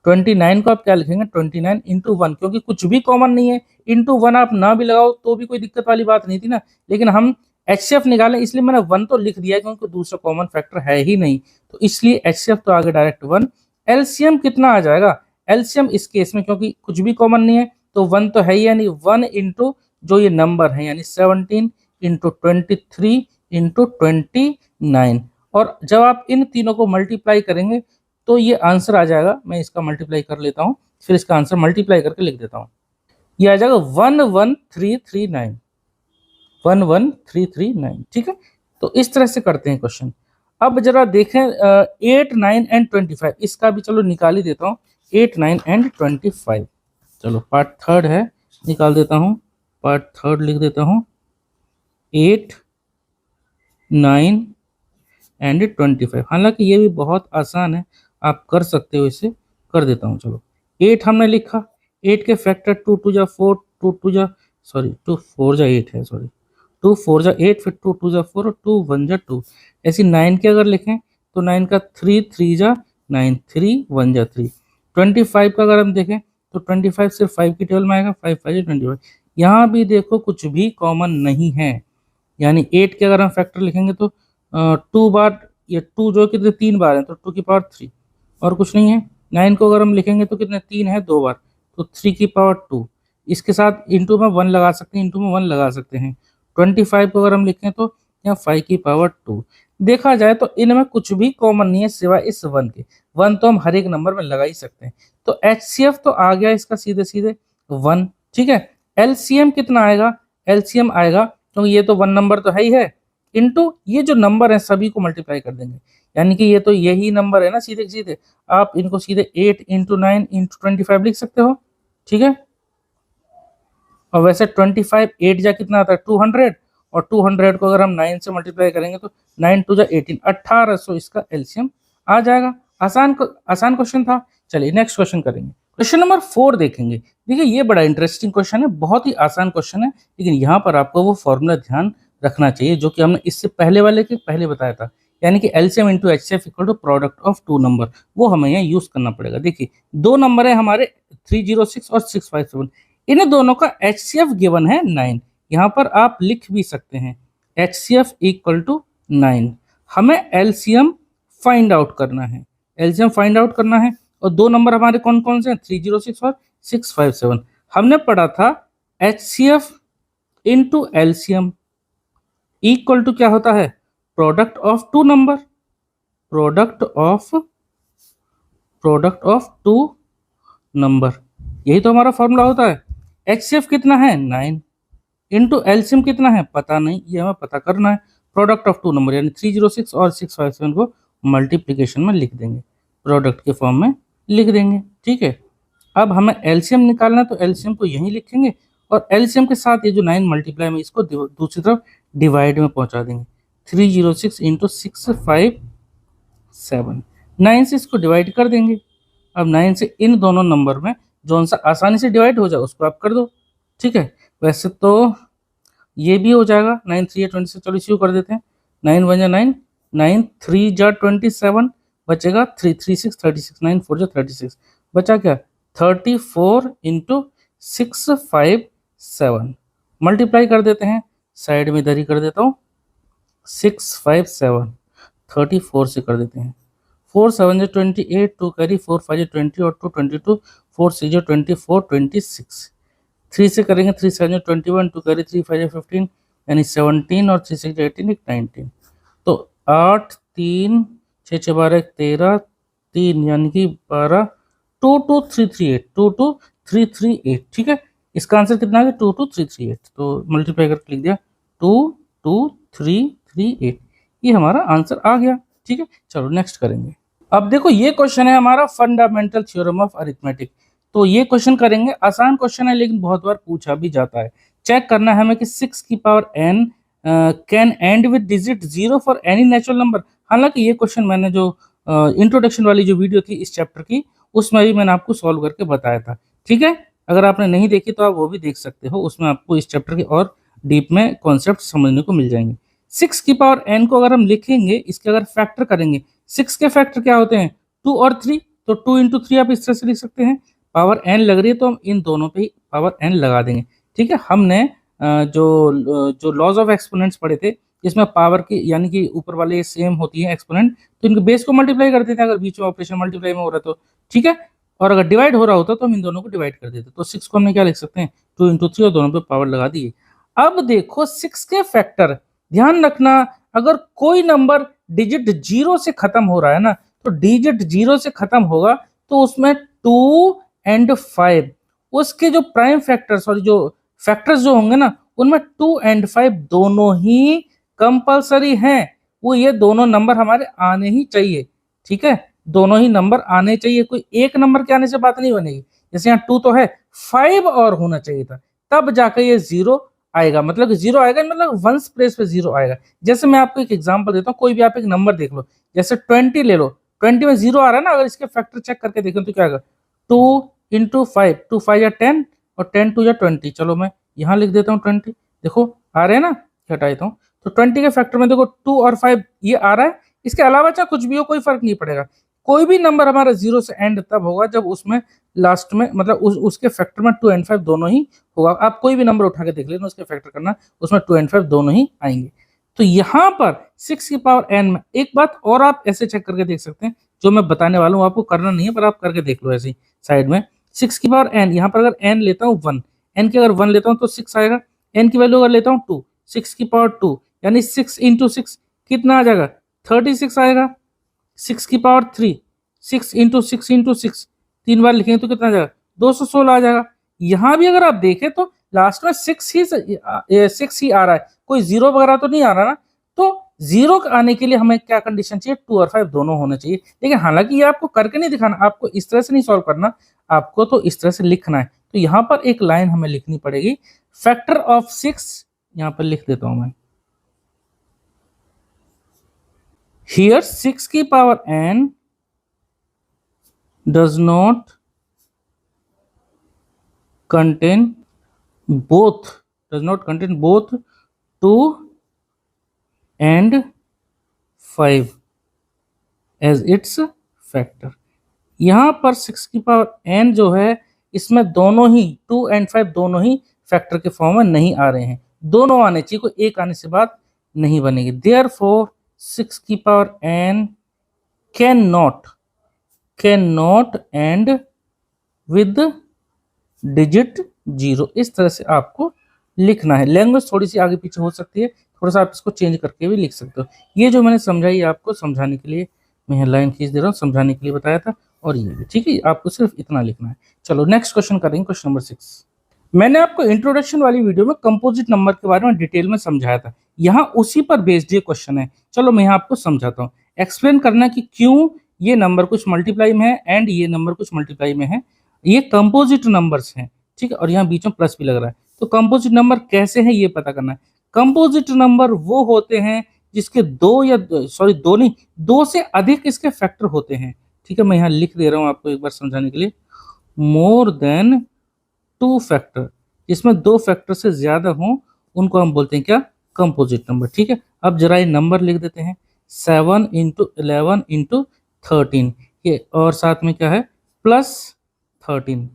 29 को आप क्या लिखेंगे 29 इंटू 1, क्योंकि कुछ भी कॉमन नहीं है। इंटू 1 आप ना भी लगाओ तो भी कोई दिक्कत वाली बात नहीं थी ना, लेकिन हम एचसीएफ निकालें इसलिए मैंने 1 तो लिख दिया क्योंकि दूसरा कॉमन फैक्टर है ही नहीं, तो इसलिए एचसीएफ तो आगे डायरेक्ट 1। एलसीएम कितना आ जाएगा, एलसीएम इस केस में क्योंकि कुछ भी कॉमन नहीं है तो 1 तो है ही, यानी 1 इंटू जो ये नंबर है यानी 17 इंटू 23 इंटू 29, और जब आप इन तीनों को मल्टीप्लाई करेंगे तो ये आंसर आ जाएगा। मैं इसका मल्टीप्लाई कर लेता हूँ, फिर इसका आंसर मल्टीप्लाई करके लिख देता हूँ। ये आ जाएगा 11339, 11339, ठीक है। तो इस तरह से करते हैं क्वेश्चन। अब जरा देखें 8 9 एंड 25, इसका भी चलो निकाल ही देता हूँ। 8 9 एंड 25, चलो पार्ट थर्ड है, निकाल देता हूँ। पार्ट थर्ड लिख देता हूँ 8 9 एंड 25। हालांकि ये भी बहुत आसान है, आप कर सकते हो, इसे कर देता हूँ। चलो 8 हमने लिखा, 8 के फैक्टर 2 2 जा 4, 2 2 जा 4 जा 8 है, 2 4 जा 8, फिर 2 2 जा 4 और 2 1 जा 2। ऐसी 9 के अगर लिखें तो 9 का 3 3 जा 9, 3 1 जा 3। 25 का अगर हम देखें तो 25 सिर्फ 5 की टेबल में आएगा, 5 5 जा 25। यहाँ भी देखो कुछ भी कॉमन नहीं है, यानी 8 के अगर हम फैक्टर लिखेंगे तो 2 बार, ये 2 जो कितने 3 बार है तो 2 की पावर 3 और कुछ नहीं है। 9 को अगर हम लिखेंगे तो कितने 3 है 2 बार, तो 3 की पावर 2। इसके साथ इंटू में 1 लगा सकते हैं, इंटू में 1 लगा सकते हैं। 25 को अगर हम लिखें तो यहाँ 5 की पावर 2। देखा जाए तो इनमें कुछ भी कॉमन नहीं है सिवाय इस 1 के। 1 तो हम हर एक नंबर में लगा ही सकते हैं, तो HCF तो आ गया इसका सीधे सीधे 1। ठीक है, LCM कितना आएगा? LCM आएगा क्योंकि ये तो 1 नंबर तो है ही है, इनटू ये जो नंबर है सभी को मल्टीप्लाई कर देंगे, यानी कि ये तो यही नंबर है ना सीधे सीधे। आप इनको सीधे 8 × 9 × 25 लिख सकते हो। ठीक है, और वैसे 25 8 जा कितना आता है 200, और 200 को अगर हम 9 से मल्टीप्लाई करेंगे तो 9 2 जा 18, 1800 इसका एलसीएम आ जाएगा। आसान क्वेश्चन था। चलिए नेक्स्ट क्वेश्चन करेंगे। क्वेश्चन नंबर 4 देखेंगे। देखिए ये बड़ा इंटरेस्टिंग क्वेश्चन है, बहुत ही आसान क्वेश्चन है, लेकिन यहाँ पर आपको वो फॉर्मूला ध्यान रखना चाहिए जो कि हमने इससे पहले वाले के पहले बताया था, यानी कि LCM into HCF equal to product of 2 number, वो हमें यहाँ यूज करना पड़ेगा। देखिए 2 नंबर है हमारे 306 और 657, इन दोनों का HCF गिवन है 9। यहाँ पर आप लिख भी सकते हैं HCF इक्वल टू 9। हमें LCM फाइंड आउट करना है, LCM फाइंड आउट करना है। और 2 नंबर हमारे कौन कौन से हैं? 306 और 657। हमने पढ़ा था HCF into LCM equal to क्या होता है? Product of 2 number, product of 2 number, यही तो हमारा फॉर्मूला होता है। HCF कितना है? 9 इंटू LCM कितना है? पता नहीं, ये हमें पता करना है। प्रोडक्ट ऑफ 2 नंबर यानी 306 और 657 को मल्टीप्लिकेशन में लिख देंगे, प्रोडक्ट के फॉर्म में लिख देंगे। ठीक है, अब हमें LCM निकालना है तो LCM को यहीं लिखेंगे, और LCM के साथ ये जो 9 मल्टीप्लाई में इसको दूसरी तरफ डिवाइड में पहुंचा देंगे। 306 इंटू 657, 9 से इसको डिवाइड कर देंगे। अब 9 से इन दोनों नंबर में जो सा आसानी से डिवाइड हो जाए उसको आप कर दो। ठीक है, वैसे तो ये भी हो जाएगा 9 3 या 26, चलो इसी को कर देते हैं। 9 1 जा 9, 9 3 जा 27, बचेगा 3 3 6 36, 9 4 जा 36, बचा क्या? 34 इंटू 657, मल्टीप्लाई कर देते हैं, साइड में इधर ही कर देता हूँ। 657 34 से कर देते हैं। 4 7 जा 28, 2 कैरी, 4 5 जा 20 और 2 22, 4 6 जा 24 26, 3 से करेंगे, 3 7 जा 21, 2 कैरी, 3 5 जा 15 यानी 17, और 3 6 जा 18 19। तो 8 3 6 6 12 13 3 यानी कि 12, 22338, 22338। ठीक है, इसका आंसर कितना है? 22338। तो मल्टीप्लाई करके लिख दिया 22338, ये हमारा आंसर आ गया। ठीक है, चलो नेक्स्ट करेंगे। अब देखो ये क्वेश्चन है हमारा फंडामेंटल थ्योरम ऑफ अरिथमेटिक। तो ये क्वेश्चन करेंगे, आसान क्वेश्चन है लेकिन बहुत बार पूछा भी जाता है। चेक करना है हमें कि 6 की power n can and with digit 0 for any natural number. हालांकि ये क्वेश्चन मैंने जो इंट्रोडक्शन वाली जो वीडियो थी इस चैप्टर की, उसमें भी मैंने आपको सॉल्व करके बताया था। ठीक है, अगर आपने नहीं देखी तो आप वो भी देख सकते हो, उसमें आपको इस चैप्टर के और डीप में कॉन्सेप्ट समझने को मिल जाएंगे। 6 की पावर n को अगर हम लिखेंगे, इसके अगर फैक्टर करेंगे, 6 के फैक्टर क्या होते हैं? 2 और 3, तो 2 इंटू 3 आप इस तरह से लिख सकते हैं। पावर n लग रही है तो हम इन दोनों पे ही पावर n लगा देंगे। ठीक है, हमने जो लॉज ऑफ एक्सपोनेंट्स पढ़े थे, इसमें पावर की यानी कि ऊपर वाले सेम होती है एक्सपोनेंट, तो इनके बेस को मल्टीप्लाई कर देते हैं अगर बीच में ऑपरेशन मल्टीप्लाई में हो रहा है तो। ठीक है, और अगर डिवाइड हो रहा होता तो हम इन दोनों को डिवाइड कर देते। तो 6 को हमने क्या लिख सकते हैं? 2 इंटू 3 और दोनों पे पावर लगा दिए। अब देखो 6 के फैक्टर, ध्यान रखना, अगर कोई नंबर डिजिट 0 से खत्म हो रहा है ना, तो डिजिट 0 से खत्म होगा तो उसमें 2 और 5 उसके जो प्राइम फैक्टर्स और जो फैक्टर्स जो होंगे ना, उनमें 2 और 5 दोनों ही कंपलसरी हैं। वो ये दोनों नंबर हमारे आने ही चाहिए। ठीक है, दोनों ही नंबर आने चाहिए, कोई एक नंबर के आने से बात नहीं बनेगी। जैसे यहाँ 2 तो है, 5 और होना चाहिए था, तब जाकर ये 0 आएगा। मतलब 0 आएगा मतलब वंस प्लेस पे 0 आएगा। जैसे मैं आपको एक एग्जांपल देता हूँ, कोई भी आप एक नंबर देख लो, जैसे 20 ले लो, 20 में 0 आ रहा है ना, अगर इसके फैक्टर चेक करके देखें तो क्या आएगा? 2 इंटू 5, 2 5 या 10 और 10 2 या 20। चलो मैं यहाँ लिख देता हूँ 20, देखो आ रहे हैं ना, हटा देता हूँ। तो 20 के फैक्टर में देखो 2 और 5 ये आ रहा है, इसके अलावा चाहे कुछ भी हो कोई फर्क नहीं पड़ेगा। कोई भी नंबर हमारा 0 से एंड तब होगा जब उसमें लास्ट में मतलब उसके फैक्टर में 2 और 5 दोनों ही होगा। आप कोई भी नंबर उठा के देख लेना, उसके फैक्टर करना, उसमें 2 और 5 दोनों ही आएंगे। तो यहाँ पर 6 की पावर n में एक बात और आप ऐसे चेक करके देख सकते हैं, जो मैं बताने वाला हूँ आपको करना नहीं है पर आप करके देख लो ऐसे साइड में। 6 की पावर n, यहाँ पर अगर n लेता हूँ 1, n की अगर 1 लेता हूँ तो 6 आएगा, n की वैल्यू अगर लेता हूँ 2, 6 की पावर 2, यानी 6 इंटू 6 कितना आ जाएगा, 36 आएगा। 6 की पावर 3, 6 इंटू 6 इंटू 6 3 बार लिखेंगे तो कितना आ जाएगा, 216 आ जाएगा। यहाँ भी अगर आप देखें तो लास्ट में 6 ही आ रहा है, कोई जीरो वगैरह तो नहीं आ रहा ना। तो जीरो आने के लिए हमें क्या कंडीशन चाहिए, 2 और 5 दोनों होने चाहिए। लेकिन हालांकि ये आपको करके नहीं दिखाना, आपको इस तरह से नहीं सॉल्व करना, आपको तो इस तरह से लिखना है। तो यहाँ पर एक लाइन हमें लिखनी पड़ेगी, फैक्टर ऑफ 6, यहाँ पर लिख देता हूं मैं, हियर 6 की power n does not contain both 2 and 5 as its factor। यहां पर 6 की पावर n जो है, इसमें दोनों ही 2 and 5 दोनों ही फैक्टर के फॉर्म में नहीं आ रहे हैं, दोनों आने चाहिए, कोई एक आने से बात नहीं बनेगी। देयरफॉर 6 की power n can not and with digit 0। इस तरह से आपको लिखना है। लैंग्वेज थोड़ी सी आगे पीछे हो सकती है, थोड़ा सा आप इसको चेंज करके भी लिख सकते हो। ये जो मैंने समझाई आपको समझाने के लिए, मैं लाइन खींच दे रहा हूँ, समझाने के लिए बताया था। और ये भी ठीक है, आपको सिर्फ इतना लिखना है। चलो नेक्स्ट क्वेश्चन करेंगे, क्वेश्चन नंबर 6। मैंने आपको इंट्रोडक्शन वाली वीडियो में कंपोजिट नंबर के बारे में डिटेल में समझाया था, यहाँ उसी पर बेस्ड ये क्वेश्चन है। चलो मैं यहाँ आपको समझाता हूँ, एक्सप्लेन करना है कि क्यों ये नंबर कुछ मल्टीप्लाई में है एंड ये नंबर कुछ मल्टीप्लाई में है। ये कंपोजिट नंबर्स हैं, ठीक है, और यहाँ बीच में प्लस भी लग रहा है। तो कंपोजिट नंबर कैसे है ये पता करना है। कंपोजिट नंबर वो होते हैं जिसके दो नहीं, दो से अधिक इसके फैक्टर होते हैं, ठीक है। मैं यहाँ लिख दे रहा हूँ आपको एक बार समझाने के लिए, मोर देन 2 फैक्टर, जिसमें 2 फैक्टर से ज्यादा हो उनको हम बोलते हैं क्या, कंपोजिट नंबर, ठीक है। अब जरा ये नंबर लिख देते हैं, 7 इंटू 11 इंटू 13, ये और साथ में क्या है, प्लस 13।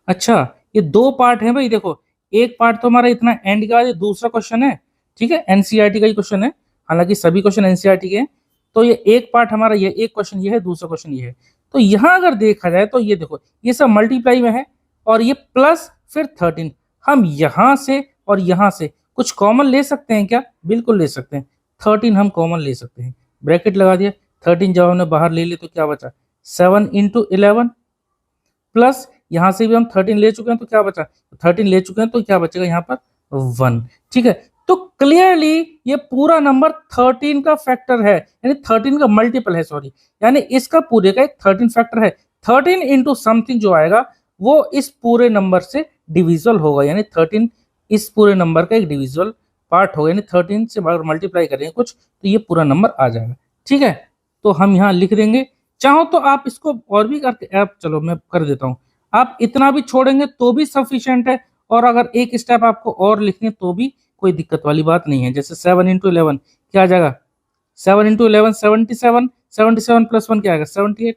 अच्छा, ये 2 पार्ट है भाई, देखो एक पार्ट तो हमारा इतना एंड का, ये दूसरा क्वेश्चन है, ठीक है, एनसीईआरटी का ही क्वेश्चन है, हालांकि सभी क्वेश्चन एनसीईआरटी के हैं। तो ये एक पार्ट हमारा, ये एक क्वेश्चन ये है, दूसरा क्वेश्चन ये है। तो यहाँ अगर देखा जाए तो ये देखो, ये सब मल्टीप्लाई में है और ये प्लस फिर 13। हम यहाँ से और यहाँ से कुछ कॉमन ले सकते हैं क्या, बिल्कुल ले सकते हैं। 13 हम कॉमन ले सकते हैं, ब्रैकेट लगा दिया। 13 जब हमने बाहर ले लिया तो क्या बचा, 7 इंटू 11, प्लस यहां से भी हम 13 ले चुके हैं तो क्या बचा, 13 ले चुके हैं तो क्या बचेगा यहाँ पर 1, ठीक है। तो क्लियरली ये पूरा नंबर 13 का फैक्टर है, यानी 13 का मल्टीपल है, सॉरी, यानी इसका पूरे का एक 13 फैक्टर है। 13 इंटू समथिंग जो आएगा वो इस पूरे नंबर से डिविजिबल होगा, यानी 13 इस पूरे नंबर का एक डिविजिबल पार्ट होगा, यानी 13 से अगर मल्टीप्लाई करेंगे कुछ तो ये पूरा नंबर आ जाएगा, ठीक है। तो हम यहाँ लिख देंगे, चाहो तो आप इसको और भी करके, आप चलो मैं कर देता हूँ, आप इतना भी छोड़ेंगे तो भी सफिशिएंट है, और अगर एक स्टेप आपको और लिखनी है तो भी कोई दिक्कत वाली बात नहीं है। जैसे 7 इंटू 11 क्या आ जाएगा, 7 इंटू 11 77, 77 प्लस 1 क्या आएगा, 78।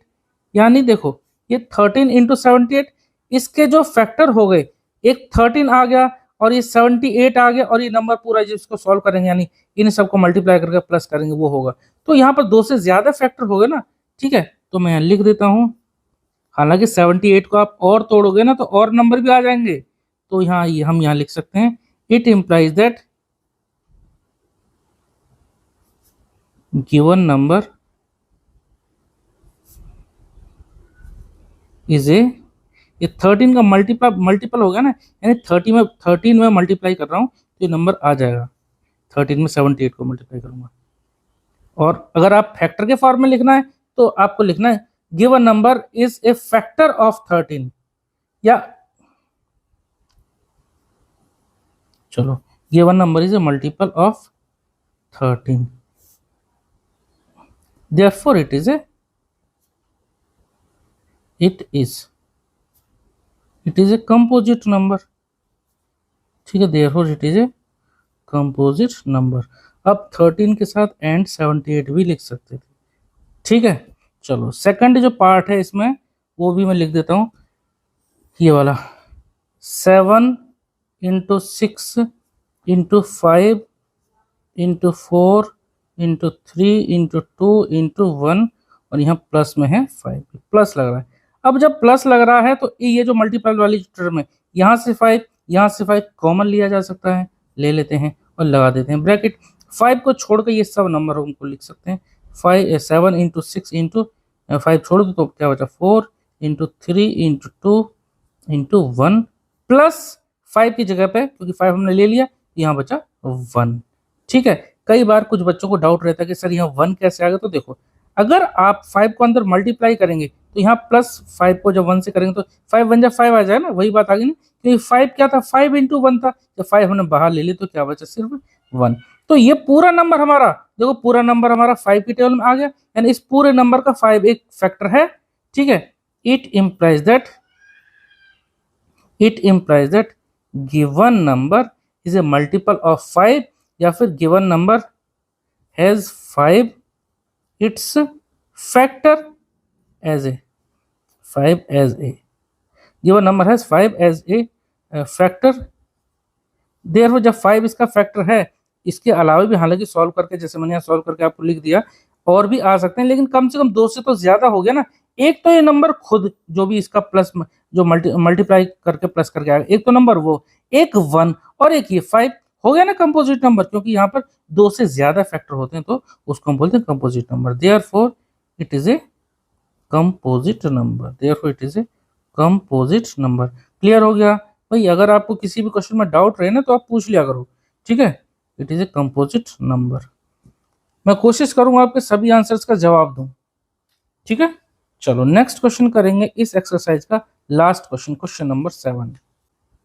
यानी देखो ये 13 इंटू 78, इसके जो फैक्टर हो गए, एक 13 आ गया और ये 78 आ गया, और ये नंबर पूरा जिसको सॉल्व करेंगे यानी इन सबको मल्टीप्लाई करके प्लस करेंगे वो होगा। तो यहाँ पर 2 से ज्यादा फैक्टर हो गए ना, ठीक है। तो मैं लिख देता हूं, हालांकि 78 को आप और तोड़ोगे ना तो और नंबर भी आ जाएंगे। तो यहाँ हम यहाँ लिख सकते हैं, it implies that given number is ए, ये 13 का मल्टीपल होगा ना, यानी 13 में मल्टीप्लाई कर रहा हूँ तो ये नंबर आ जाएगा। 13 में 78 को मल्टीप्लाई करूंगा। और अगर आप फैक्टर के फॉर्म में लिखना है तो आपको लिखना है given number is A factor of 13, या चलो given number is a multiple of 13, therefore it is a composite number, ठीक है। therefore it is a composite number। अब 13 के साथ एंड 78 भी लिख सकते थे, ठीक है। चलो सेकंड जो पार्ट है इसमें वो भी मैं लिख देता हूं, ये वाला 7 into 6 into 5 into 4 into 3 into 2 into 1, और यहाँ प्लस में है 5, प्लस लग रहा है। अब जब प्लस लग रहा है तो ये जो मल्टीपल वाली टर्म है, यहाँ से 5 कॉमन लिया जा सकता है, ले लेते हैं, और लगा देते हैं ब्रैकेट। 5 को छोड़ के ये सब नंबर हमको लिख सकते हैं। 7 इंटू 6 इंटू 5 छोड़ दो तो क्या बचा 4 इंटू 3 इंटू 2 इंटू 1 प्लस 5 की जगह पे, क्योंकि 5 हमने ले लिया, यहाँ बचा 1। ठीक है, कई बार कुछ बच्चों को डाउट रहता है कि सर यहाँ 1 कैसे आ गया। तो देखो, अगर आप 5 को अंदर मल्टीप्लाई करेंगे तो यहाँ प्लस 5 को जब 1 से करेंगे तो 5 1 जा 5 आ जाए ना, वही बात आ गई ना, क्योंकि 5 क्या था 5 इंटू 1 था, जब 5 हमने बाहर ले लिया तो क्या बचा सिर्फ 1। तो ये पूरा नंबर हमारा, देखो पूरा नंबर हमारा 5 की टेबल में आ गया, यानी इस पूरे नंबर का 5 एक फैक्टर है। ठीक है, it implies that given number is a multiple of 5, या फिर given number has 5 its factor as a 5 as a given number has 5 as a factor. Therefore जब 5 इसका फैक्टर है, इसके अलावा भी हालांकि सॉल्व करके, जैसे मैंने यहाँ सॉल्व करके आपको लिख दिया, और भी आ सकते हैं, लेकिन कम से कम 2 से तो ज्यादा हो गया ना। एक तो ये नंबर खुद जो भी इसका प्लस जो मल्टीप्लाई करके प्लस करके आएगा, एक तो नंबर वो, एक 1 और एक ये 5 हो गया ना कंपोजिट नंबर, क्योंकि यहाँ पर 2 से ज्यादा फैक्टर होते हैं तो उसको हम बोलते हैं composite number. Therefore it is a composite number, therefore it is a composite number. Clear हो गया भाई? अगर आपको किसी भी क्वेश्चन में डाउट रहे ना तो आप पूछ लिया करो। ठीक है, it is a composite number. मैं कोशिश करूंगा आपके सभी आंसर्स का जवाब दूं। ठीक है, चलो नेक्स्ट क्वेश्चन करेंगे इस एक्सरसाइज का लास्ट क्वेश्चन, क्वेश्चन नंबर 7।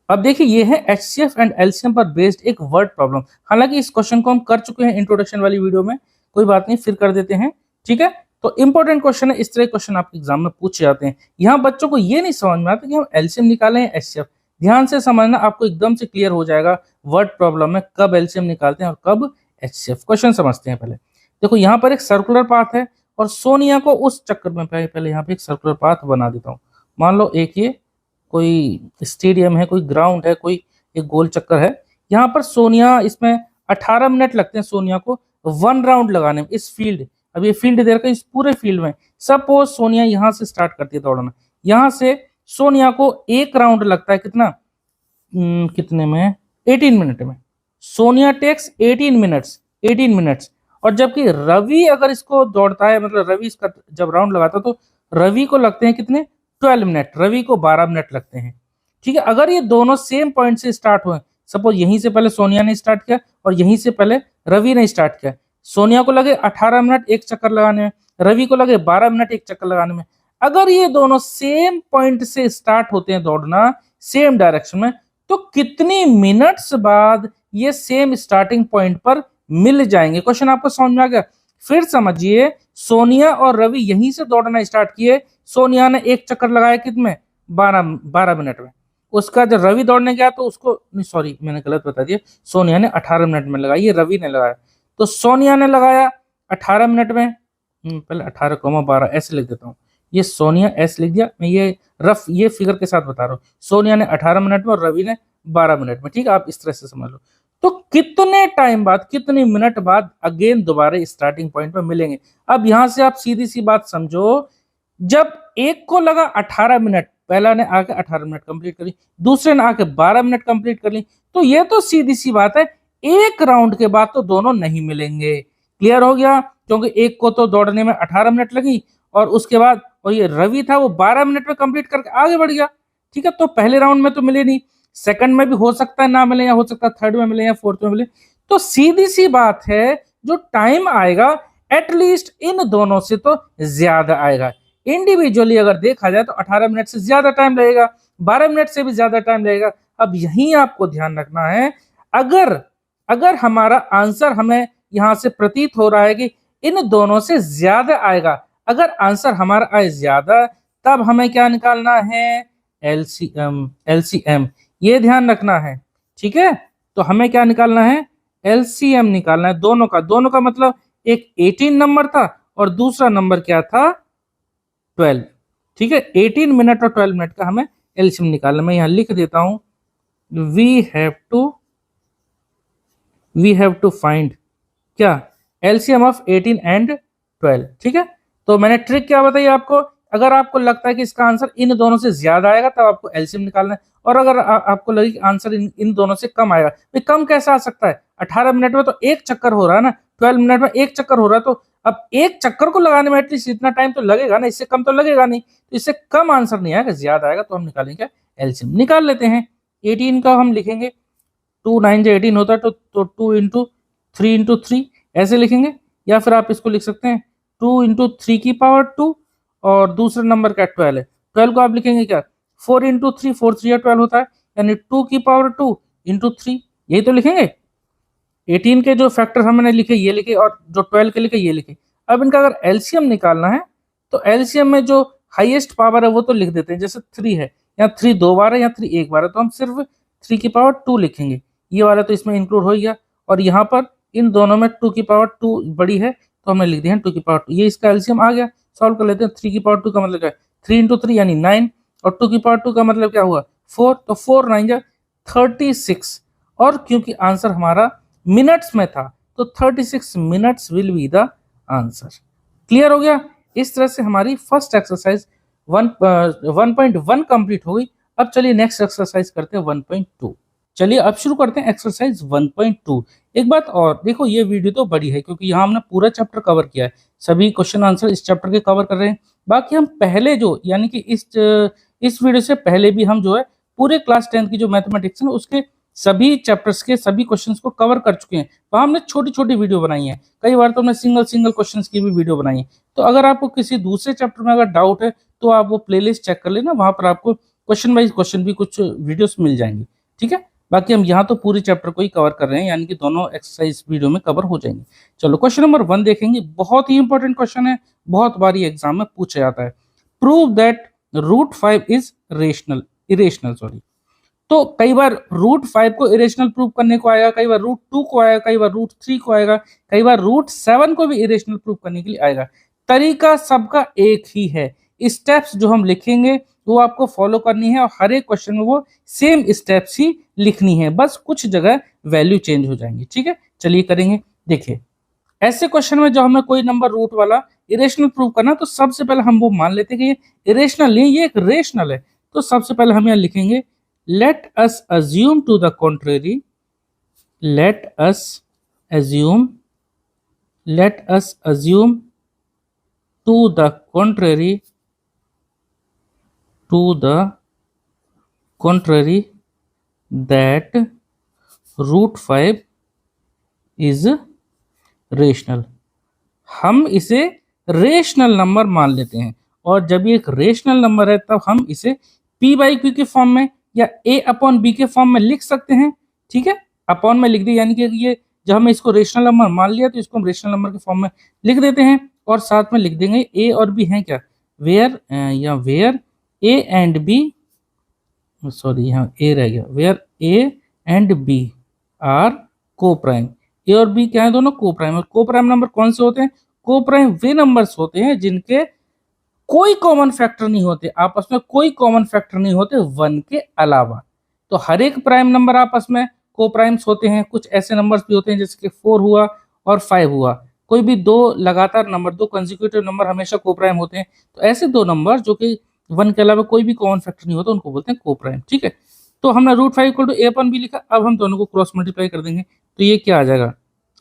अब देखिए, ये है एचसीएफ एंड एलसीएम पर बेस्ड एक वर्ड प्रॉब्लम। हालांकि इस क्वेश्चन को हम कर चुके हैं इंट्रोडक्शन वाली वीडियो में, कोई बात नहीं, फिर कर देते हैं। ठीक है, तो इंपॉर्टेंट क्वेश्चन है, इस तरह क्वेश्चन आपके एग्जाम में पूछे जाते हैं। यहाँ बच्चों को ये नहीं समझ में आता कि हम एलसीएम निकालें या एचसीएफ। ध्यान से समझना, आपको एकदम से क्लियर हो जाएगा वर्ड प्रॉब्लम में कब एलसीएम निकालते हैं और कब एचसीएफ। क्वेश्चन समझते हैं पहले। देखो, यहाँ पर एक सर्कुलर पाथ है और सोनिया को उस चक्कर में पहले यहाँ पे एक सर्कुलर पाथ बना देता हूँ। मान लो एक ये कोई स्टेडियम है, कोई ग्राउंड है, कोई एक गोल चक्कर है। यहाँ पर सोनिया, इसमें 18 मिनट लगते हैं सोनिया को 1 राउंड लगाने में इस फील्ड। अब ये फील्ड दे रखा है, इस पूरे फील्ड में सपोज सोनिया यहाँ से स्टार्ट करती है दौड़ना, यहाँ से सोनिया को 1 राउंड लगता है कितना, कितने में, 18 मिनट में। Sonia takes 18 minutes. और जबकि रवि अगर इसको दौड़ता है, मतलब रवि इसका जब राउंड लगाता है तो रवि को लगते हैं कितने, 12 मिनट, रवि को 12 मिनट लगते हैं। ठीक है, अगर ये दोनों सेम पॉइंट से स्टार्ट हुए, सपोज यहीं से पहले सोनिया ने स्टार्ट किया और यहीं से पहले रवि ने स्टार्ट किया, सोनिया को लगे 18 मिनट एक चक्कर लगाने में, रवि को लगे 12 मिनट एक चक्कर लगाने में। अगर ये दोनों सेम पॉइंट से स्टार्ट होते हैं दौड़ना, सेम डायरेक्शन में, तो कितनी मिनट्स बाद ये सेम स्टार्टिंग पॉइंट पर मिल जाएंगे। क्वेश्चन आपको समझ में आ गया? फिर समझिए, सोनिया और रवि यहीं से दौड़ना स्टार्ट किए। सोनिया ने एक चक्कर लगाया कितने, 12 मिनट में। उसका जब रवि दौड़ने गया तो उसको, सॉरी मैंने गलत बता दिया, सोनिया ने 18 मिनट में लगाई, ये रवि ने लगाया। तो सोनिया ने लगाया 18 मिनट में, पहले 18,12 ऐसे लिख देता हूँ, ये सोनिया ऐसे लिख दिया, मैं ये रफ ये फिगर के साथ बता रहा हूँ। सोनिया ने 18 मिनट में और रवि ने 12 मिनट में। ठीक है, आप इस तरह से समझ लो। तो कितने टाइम बाद, कितने मिनट बाद अगेन दोबारा स्टार्टिंग पॉइंट पर मिलेंगे। अब यहां से आप सीधी सी बात समझो, जब एक को लगा 18 मिनट, पहला ने आके 18 मिनट कंप्लीट कर ली, दूसरे ने आके 12 मिनट कंप्लीट कर ली, तो ये तो सीधी सी बात है, एक राउंड के बाद तो दोनों नहीं मिलेंगे। क्लियर हो गया? क्योंकि एक को तो दौड़ने में 18 मिनट लगी और उसके बाद, और ये रवि था वो 12 मिनट में कंप्लीट करके आगे बढ़ गया। ठीक है, तो पहले राउंड में तो मिले नहीं, सेकंड में भी हो सकता है ना मिले, या हो सकता है थर्ड में मिले या फोर्थ में मिले। तो सीधी सी बात है, जो टाइम आएगा एटलीस्ट इन दोनों से तो ज्यादा आएगा। इंडिविजुअली अगर देखा जाए तो 18 मिनट से ज्यादा टाइम लगेगा, 12 मिनट से भी ज्यादा टाइम लगेगा। अब यही आपको ध्यान रखना है, अगर हमारा आंसर हमें यहां से प्रतीत हो रहा है कि इन दोनों से ज्यादा आएगा, अगर आंसर हमारा आए ज्यादा, तब हमें क्या निकालना है, एलसीएम। ये ध्यान रखना है। ठीक है, तो हमें क्या निकालना है, एलसीएम निकालना है दोनों का मतलब एक 18 नंबर था और दूसरा नंबर क्या था, 12। ठीक है, 18 मिनट और 12 मिनट का हमें एलसीएम निकालना। मैं यहां लिख देता हूं, वी हैव टू फाइंड क्या, एलसीएम ऑफ 18 एंड 12। ठीक है, तो मैंने ट्रिक क्या बताई आपको, अगर आपको लगता है कि इसका आंसर इन दोनों से ज्यादा आएगा तब आपको एलसीएम निकालना है, और अगर आपको लगे कि आंसर इन दोनों से कम आएगा, तो कम कैसे आ सकता है? 18 मिनट में तो एक चक्कर हो रहा है ना, 12 मिनट में एक चक्कर हो रहा है, तो अब एक चक्कर को लगाने में एटलीस्ट इतना टाइम तो लगेगा ना, इससे कम तो लगेगा नहीं, तो इससे कम आंसर नहीं आएगा, ज्यादा आएगा, तो हम निकालेंगे एलसीएम। निकाल लेते हैं। 18 का हम लिखेंगे 2 9 जो 18 होता है, तो 2 इंटू 3 इंटू 3 ऐसे लिखेंगे, या फिर आप इसको लिख सकते हैं 2 इंटू 3 की पावर 2, और दूसरे नंबर का 12 है, 12 को आप लिखेंगे क्या 4 इंटू 3, 4 3 12 होता है, यानी 2 की पावर 2 इंटू 3, यही तो लिखेंगे। 18 के जो फैक्टर हमने लिखे ये लिखे, और जो 12 के लिखे ये लिखे। अब इनका अगर एलसीएम निकालना है तो एलसीएम में जो हाईएस्ट पावर है वो तो लिख देते हैं, जैसे 3 है, या 3 2 बार है, या 3 1 बार है, तो हम सिर्फ 3 की पावर 2 लिखेंगे, ये वाला तो इसमें इंक्लूड हो गया, और यहाँ पर इन दोनों में 2 की पावर 2 बड़ी है, तो हमने लिख दिया 2 की पावर 2, ये इसका एलसीएम आ गया। सॉल्व कर लेते हैं। 3 की पावर 2 का मतलब क्या है, 3 इंटू 3 यानी 9, और 2 की पावर 2 का मतलब क्या हुआ 4, तो 4 9 जा 36, और क्योंकि आंसर हमारा मिनट्स में था तो 36 minutes will be the answer. Clear हो गया? इस तरह से हमारी फर्स्ट एक्सरसाइज 1.1 कंप्लीट हो गई। अब चलिए नेक्स्ट एक्सरसाइज करते हैं 1.2। चलिए अब शुरू करते हैं एक्सरसाइज 1.2। एक बात और देखो, ये वीडियो तो बड़ी है क्योंकि यहाँ हमने पूरा चैप्टर कवर किया है, सभी क्वेश्चन आंसर इस चैप्टर के कवर कर रहे हैं। बाकी हम पहले जो यानी कि इस वीडियो से पहले भी हम जो है पूरे क्लास 10 की जो मैथमेटिक्स है उसके सभी चैप्टर्स के सभी क्वेश्चंस को कवर कर चुके हैं। वहां हमने छोटी छोटी वीडियो बनाई है, कई बार तो हमने सिंगल क्वेश्चंस की भी वीडियो बनाई है। तो अगर आपको किसी दूसरे चैप्टर में अगर डाउट है तो आप वो प्लेलिस्ट चेक कर लेना, वहां पर आपको क्वेश्चन वाइज क्वेश्चन भी कुछ वीडियोस मिल जाएंगी। ठीक है, बाकी हम यहाँ तो पूरी चैप्टर को ही कवर कर रहे हैं, यानी कि दोनों एक्सरसाइज वीडियो में कवर हो जाएंगे। चलो क्वेश्चन नंबर 1 देखेंगे, बहुत ही इंपॉर्टेंट क्वेश्चन है, बहुत बार ये एग्जाम में पूछा जाता है। Prove that √5 is irrational sorry. तो कई बार √5 को इरेशनल प्रूव करने को आएगा, कई बार √2 को आएगा, कई बार √3 को आएगा, कई बार √7 को भी इरेशनल प्रूव करने के लिए आएगा। तरीका सबका एक ही है, स्टेप्स जो हम लिखेंगे वो आपको फॉलो करनी है, और हर एक क्वेश्चन में वो सेम स्टेप्स ही लिखनी है, बस कुछ जगह वैल्यू चेंज हो जाएंगी। ठीक है, चलिए करेंगे। देखिए ऐसे क्वेश्चन में जब हमें कोई नंबर रूट वाला इरेशनल प्रूव करना, तो सबसे पहले हम वो मान लेते हैं कि ये इरेशनल नहीं, ये एक रेशनल है। तो सबसे पहले हम यहाँ लिखेंगे let us assume to the contrary, let us assume to the contrary that √5 is rational. हम इसे रेशनल नंबर मान लेते हैं, और जब ये एक रेशनल नंबर है तब हम इसे p/q के फॉर्म में या a/b के फॉर्म में लिख सकते हैं। ठीक है, अपॉन में लिख दिया, यानी कि ये जब हमें इसको रेशनल नंबर मान लिया तो इसको हम रेशनल नंबर के फॉर्म में लिख देते हैं, और साथ में लिख देंगे a और b हैं क्या, where a and b, sorry यहाँ a रह गया, where a and b are coprime. A और बी क्या है, दोनों को प्राइम। और को प्राइम नंबर कौन से होते हैं, को प्राइम वे नंबर्स होते हैं जिनके कोई कॉमन फैक्टर नहीं होते, आपस में कोई कॉमन फैक्टर नहीं होते 1 के अलावा। तो हर एक प्राइम नंबर आपस में को प्राइम्स होते हैं। कुछ ऐसे नंबर्स भी होते हैं जैसे कि 4 हुआ और 5 हुआ, कोई भी दो लगातार नंबर, दो कंसेक्यूटिव नंबर हमेशा को प्राइम होते हैं। तो ऐसे दो नंबर जो कि 1 के अलावा कोई भी कॉमन फैक्टर नहीं होता उनको बोलते हैं को प्राइम। ठीक है, तो हमने √5 = a/b लिखा। अब हम दोनों को क्रॉस मल्टीप्लाई कर देंगे, तो ये क्या आ जाएगा,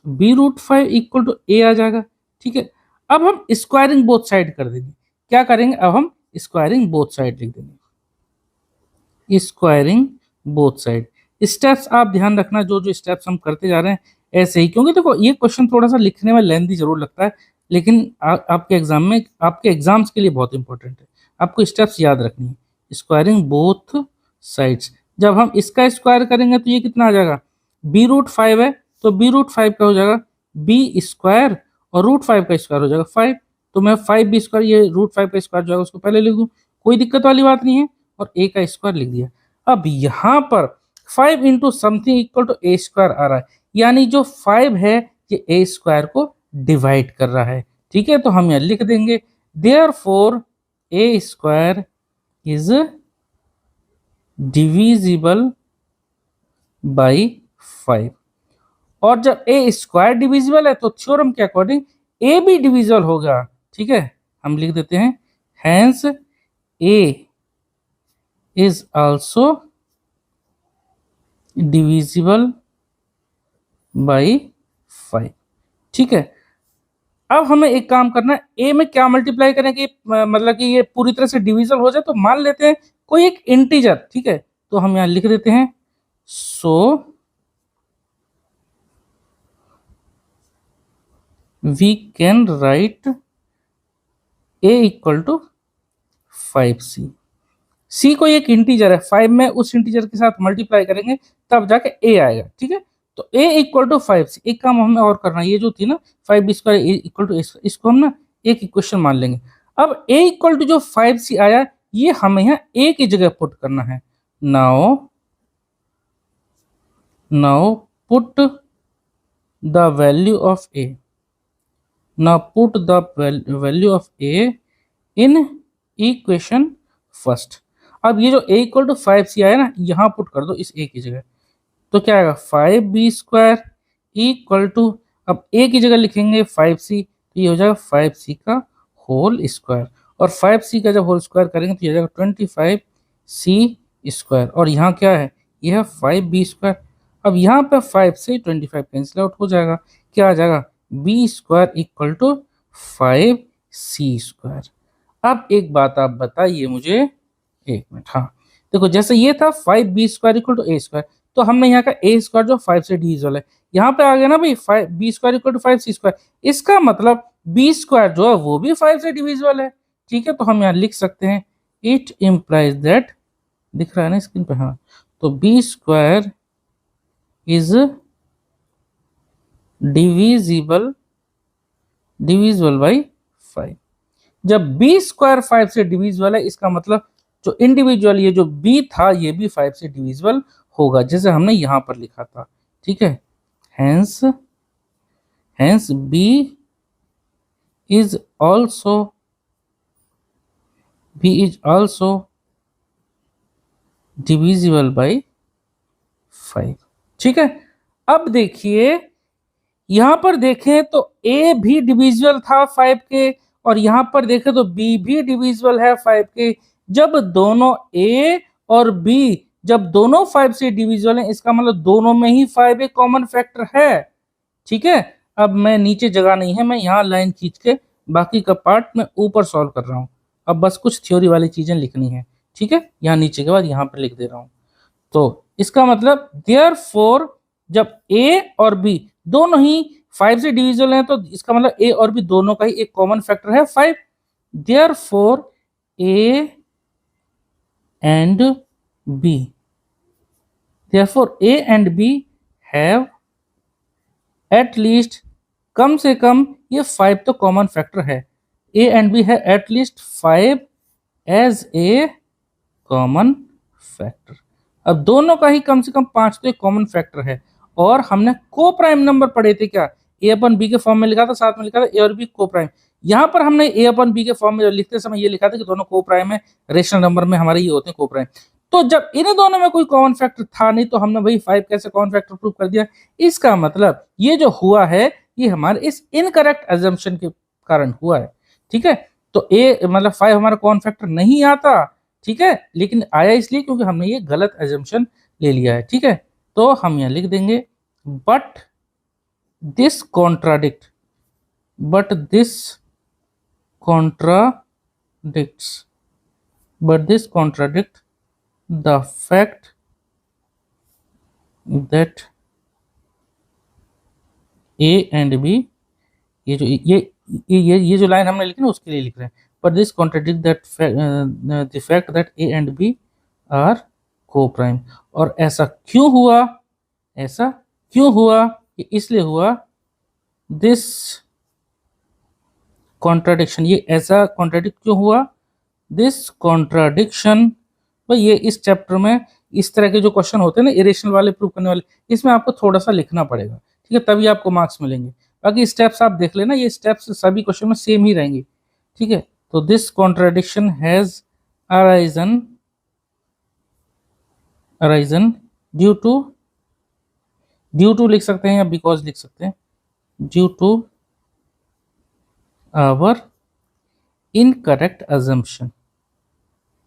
b√5 = a आ जाएगा। ठीक है, अब हम स्क्वायरिंग बोथ साइड कर देंगे। क्या करेंगे, अब हम स्क्वायरिंग बोथ साइड लिख देंगे, स्क्वायरिंग बोथ साइड। स्टेप्स आप ध्यान रखना, जो जो स्टेप्स हम करते जा रहे हैं ऐसे ही, क्योंकि देखो ये क्वेश्चन थोड़ा सा लिखने में लेंथी जरूर लगता है, लेकिन आपके एग्जाम में, आपके एग्जाम्स के लिए बहुत इंपॉर्टेंट है, आपको स्टेप्स याद रखनी है। स्क्वायरिंग बोथ साइड्स, जब हम इसका स्क्वायर करेंगे तो ये कितना आ जाएगा, b√5 है तो b√5 का हो जाएगा b², और √5 का स्क्वायर हो जाएगा 5। तो मैं 5b², ये √5 का स्क्वायर जो है उसको पहले लिख दूं, कोई दिक्कत वाली बात नहीं है, और a का स्क्वायर लिख दिया। अब यहाँ पर 5 इंटू समथिंग = a² आ रहा है, यानी जो 5 है ये a² को डिवाइड कर रहा है। ठीक है, तो हम यहाँ लिख देंगे therefore a² is divisible by 5। और जब a² डिविजिबल है तो थ्योरम के अकॉर्डिंग a भी डिविजिबल होगा। ठीक है, हम लिख देते हैं hence a is also divisible by 5। ठीक है, अब हमें एक काम करना है, ए में क्या मल्टीप्लाई करें कि मतलब कि ये पूरी तरह से डिविजिबल हो जाए। तो मान लेते हैं कोई एक इंटीजर, ठीक है, तो हम यहां लिख देते हैं so we can write A equal to 5c। सी कोई एक इंटीजर है, 5 में उस इंटीजर के साथ मल्टीप्लाई करेंगे तब जाके ए आएगा। ठीक है, तो ए इक्वल टू 5c। एक काम हमें और करना है, ये जो थी ना 5b² इक्वल टू इसको हम ना एक इक्वेशन मान लेंगे। अब ए इक्वल टू जो 5c आया, ये हमें यहाँ ए की जगह पुट करना है। Now put the value of A, now put the value of A in equation first. अब ये जो a इक्वल टू 5c आया ना, यहां पुट कर दो इस a की जगह। तो क्या आएगा 5b² इक्वल टू, अब a की जगह लिखेंगे 5c, तो ये हो जाएगा 5c का होल स्क्वायर, और 5c का जब होल स्क्वायर करेंगे तो ये हो जाएगा 25c²। और यहाँ क्या है, ये है 5b²। अब यहाँ पे 5 से 25 कैंसिल आउट हो जाएगा, क्या आ जाएगा b² इक्वल टू 5c²। अब एक बात आप बताइए मुझे, एक मिनट, हाँ देखो, जैसे ये था 5b² इक्वल टू a², तो हमने यहाँ का a² जो 5 से डिविजिबल है, यहाँ पे आ गया ना भाई 5b² इक्वल टू 5c²। इसका मतलब b² जो है वो भी 5 से डिविजिबल है। ठीक है, तो हम यहाँ लिख सकते हैं इट इम्प्लाइज दैट, दिख रहा है ना स्क्रीन पे, हाँ, तो b² इज डिविजिबल बाई 5। जब b² 5 से डिविजिबल है, इसका मतलब जो इंडिविजुअल ये जो b था ये भी 5 से डिविजिबल होगा, जैसे हमने यहां पर लिखा था। ठीक है, hence b is also divisible by 5। ठीक है, अब देखिए यहां पर देखें तो a भी डिविजिबल था 5 के, और यहां पर देखें तो b भी डिविजिबल है 5 के। जब दोनों a और b जब दोनों 5 से डिविजिबल हैं, इसका मतलब दोनों में ही 5 एक कॉमन फैक्टर है। ठीक है, अब मैं नीचे जगह नहीं है, मैं यहाँ लाइन खींच के बाकी का पार्ट मैं ऊपर सॉल्व कर रहा हूँ। अब बस कुछ थ्योरी वाली चीजें लिखनी है। ठीक है, यहाँ नीचे के बाद यहाँ पर लिख दे रहा हूँ। तो इसका मतलब देयरफॉर जब a और b दोनों ही 5 से डिविजिबल हैं, तो इसका मतलब a और b दोनों का ही एक कॉमन फैक्टर है 5। Therefore a and b have at least, कम से कम ये 5 तो कॉमन फैक्टर है। a एंड b है at least 5 as a common factor. अब दोनों का ही कम से कम 5 तो एक कॉमन फैक्टर है। और हमने को प्राइम नंबर पढ़े थे, क्या a अपन b के फॉर्म में लिखा था, साथ में लिखा था a और b को प्राइम। यहाँ पर हमने a अपन b के फॉर्म में लिखते समय ये लिखा था कि दोनों को प्राइम है, रेशनल नंबर में हमारे ये होते हैं को प्राइम। तो जब इन दोनों में कोई कॉमन फैक्टर था नहीं, तो हमने भाई 5 कैसे कॉमन फैक्टर प्रूव कर दिया। इसका मतलब ये जो हुआ है ये हमारे इस इनकरेक्ट अजम्पशन के कारण हुआ है। ठीक है, तो a मतलब 5 हमारा कॉमन फैक्टर नहीं आता। ठीक है, लेकिन आया इसलिए क्योंकि हमने ये गलत एजम्पशन ले लिया है। ठीक है, तो हम यहाँ लिख देंगे but this contradict the fact that a and b, ये जो लाइन हमने लिखी ना उसके लिए लिख रहे हैं, but this contradict that the fact that a and b are co-prime। और ऐसा क्यों हुआ, ये इसलिए हुआ, this contradiction, ये ऐसा कॉन्ट्राडिक्ट क्यों हुआ, this contradiction, भाई ये इस चैप्टर में इस तरह के जो क्वेश्चन होते हैं ना इरेशनल वाले प्रूव करने वाले, इसमें आपको थोड़ा सा लिखना पड़ेगा। ठीक है, तभी आपको मार्क्स मिलेंगे। बाकी स्टेप्स आप देख लेना, ये स्टेप्स सभी क्वेश्चन में सेम ही रहेंगे। ठीक है, तो this contradiction has arisen due to लिख सकते हैं या बिकॉज लिख सकते हैं, due to our incorrect assumption,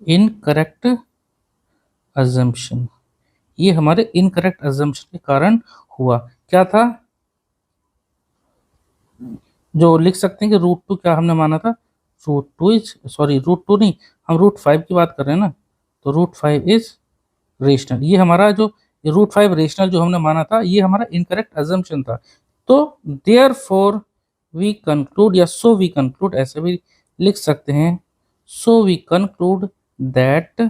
incorrect assumption, ये हमारे इनकरेक्ट अजम्पशन के कारण हुआ। क्या था, जो लिख सकते हैं कि रूट टू क्या हमने माना था, root two is, sorry root two नहीं, हम रूट फाइव की बात कर रहे हैं ना, तो रूट फाइव इज रेशनल। ये हमारा जो रूट फाइव रेशनल जो हमने माना था, ये हमारा इनकरेक्ट अजम्पशन था। तो देयर फोर वी कंक्लूड, या सो वी कंक्लूड ऐसे भी लिख सकते हैं, so we conclude that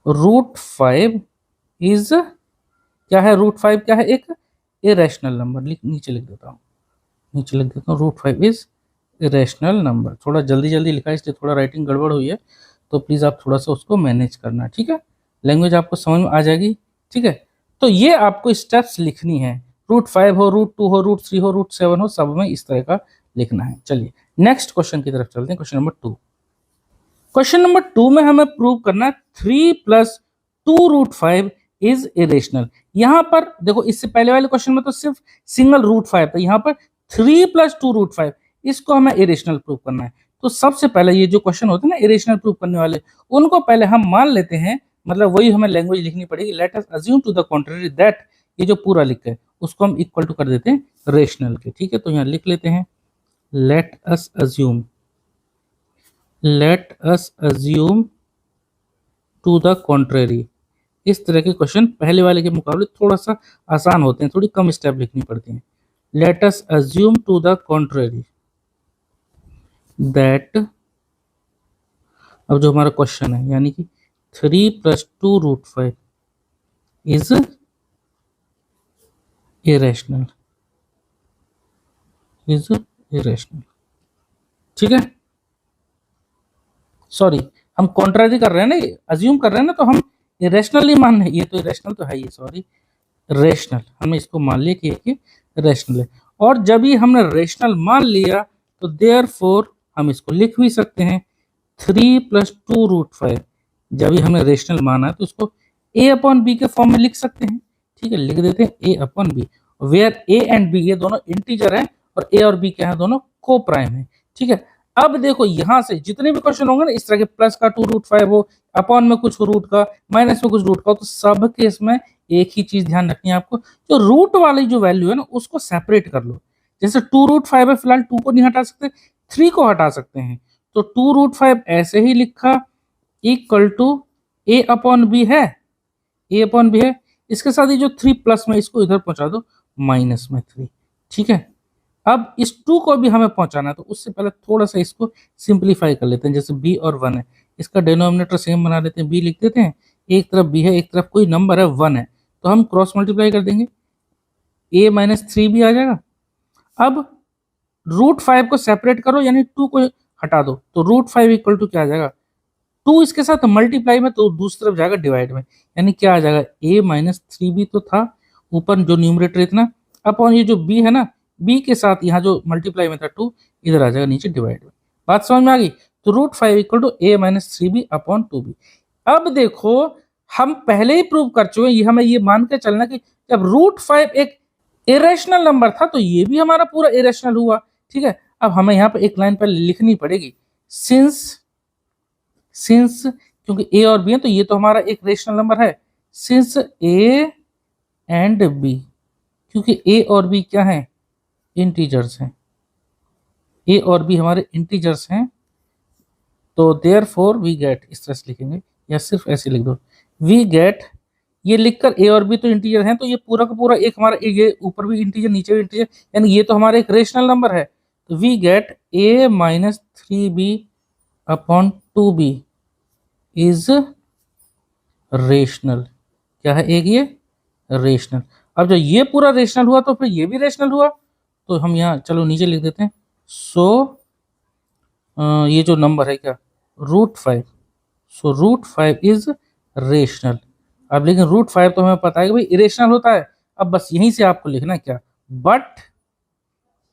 root five is, क्या है रूट फाइव, क्या है, एक इरेशनल नंबर। नीचे लिख देता हूँ, नीचे लिख देता हूँ, root five is irrational number. थोड़ा जल्दी जल्दी लिखा है इसलिए थोड़ा राइटिंग गड़बड़ हुई है, तो प्लीज़ आप थोड़ा सा उसको मैनेज करना, ठीक है। लैंग्वेज आपको समझ में आ जाएगी, ठीक है। तो ये आपको स्टेप्स लिखनी है, रूट फाइव हो, रूट टू हो, रूट थ्री हो, रूट सेवन हो, सब में इस तरह का लिखना है। चलिए नेक्स्ट क्वेश्चन की तरफ चलते हैं, question number two. Question number two में हमें प्रूव करना है 3 plus 2 root five is irrational. यहां पर देखो, इससे पहले वाले क्वेश्चन में तो सिर्फ सिंगल रूट फाइव था, यहां पर 3 प्लस 2 रूट फाइव, इसको हमें इरेशनल प्रूव करना है। तो सबसे पहले ये जो क्वेश्चन होते हैं ना इरेशनल प्रूव करने वाले, उनको पहले हम मान लेते हैं, मतलब वही हमें लैंग्वेज लिखनी पड़ेगी, let us assume to the contrary that, ये जो पूरा लिखा है उसको हम इक्वल टू कर देते हैं रेशनल के, ठीक है। तो यहाँ लिख लेते हैं, let us assume, let us assume to the contrary. इस तरह के क्वेश्चन पहले वाले के मुकाबले थोड़ा सा आसान होते हैं, थोड़ी कम स्टेप लिखनी पड़ती हैं। Let us assume to the contrary that, अब जो हमारा क्वेश्चन है यानी कि 3 plus 2 root five is irrational, is irrational, ठीक है। सॉरी, हम कॉन्ट्रारी कर रहे हैं ना, अज्यूम कर रहे हैं ना, तो हम इरेशनल नहीं मान रहे, ये तो इरेशनल तो है ही, सॉरी रेशनल, हमने इसको मान लिया कि ये रेशनल है। और जब ही हमने रेशनल मान लिया तो देयर फोर हम इसको लिख भी सकते हैं 3 प्लस 2 रूट फाइव, जब ही हमने रेशनल माना तो इसको ए अपॉन बी के फॉर्म में लिख सकते हैं, ठीक है। लिख देते हैं a upon b, where a and b ये दोनों इंटीजर हैं और ए और बी क्या है, दोनों को प्राइम है, ठीक है। अब देखो यहां से जितने भी क्वेश्चन होंगे ना इस तरह के, प्लस का 2 रूट फाइव हो, अपॉन में कुछ रूट का, माइनस में कुछ रूट का, तो सब केस में एक ही चीज ध्यान रखनी है आपको, जो रूट वाली जो वैल्यू है ना उसको सेपरेट कर लो। जैसे 2 रूट फाइव है, फिलहाल 2 को नहीं हटा सकते, 3 को हटा सकते हैं, तो 2 रूट फाइव ऐसे ही लिखा, equal to a upon b है, ए अपॉन बी है, इसके साथ ही जो 3 प्लस में इसको इधर पहुंचा दो माइनस में 3, ठीक है। अब इस 2 को भी हमें पहुंचाना है, तो उससे पहले थोड़ा सा इसको सिंप्लीफाई कर लेते हैं। जैसे b और 1 है, इसका डिनोमिनेटर सेम बना लेते हैं, b लिख देते हैं, एक तरफ b है एक तरफ कोई नंबर है 1 है, तो हम क्रॉस मल्टीप्लाई कर देंगे, a माइनस थ्री भी आ जाएगा। अब रूट फाइव को सेपरेट करो, यानी 2 को हटा दो, तो रूट फाइव इक्वल टू क्या आ जाएगा, 2 इसके साथ मल्टीप्लाई में तो दूसरी तरफ जाएगा डिवाइड में, यानी क्या आ जाएगा, a माइनस थ्री भी तो था ऊपर जो न्यूमरेटर इतना, अपॉन ये जो b है ना, b के साथ यहाँ जो मल्टीप्लाई में था 2, इधर आ जाएगा नीचे डिवाइड में। बात समझ में आ गई। तो root five equal to a minus three b upon 2b। अब देखो हम पहले ही प्रूव कर चुके हैं, ये हमें ये मान के चलना कि जब रूट फाइव एक इरेशनल नंबर था तो ये भी हमारा पूरा इरेशनल हुआ, ठीक है। अब हमें यहाँ पे एक लाइन पर लिखनी पड़ेगी, सिंस क्योंकि ए और बी है तो ये तो हमारा एक रेशनल नंबर है, सिंस ए एंड बी, क्योंकि ए और बी क्या है, इंटीजर्स हैं, ए और बी हमारे इंटीजर्स हैं, तो देयर फोर वी गेट, इस तरह से लिखेंगे या सिर्फ ऐसे लिख दो, वी गेट, ये लिखकर ए और बी तो इंटीजर हैं, तो ये पूरा का पूरा एक हमारा, ये ऊपर भी इंटीजर नीचे भी इंटीजर, यानी ये तो हमारा एक रेशनल नंबर है। तो we get a minus three b upon 2b is rational, क्या है एक ये रेशनल। अब जब ये पूरा रेशनल हुआ तो फिर ये भी रेशनल हुआ, तो हम यहाँ चलो नीचे लिख देते हैं, सो ये जो नंबर है क्या, root five, so root five is rational. अब लेकिन रूट फाइव तो हमें पता है कि भाई इरेशनल होता है, अब बस यहीं से आपको लिखना है क्या, बट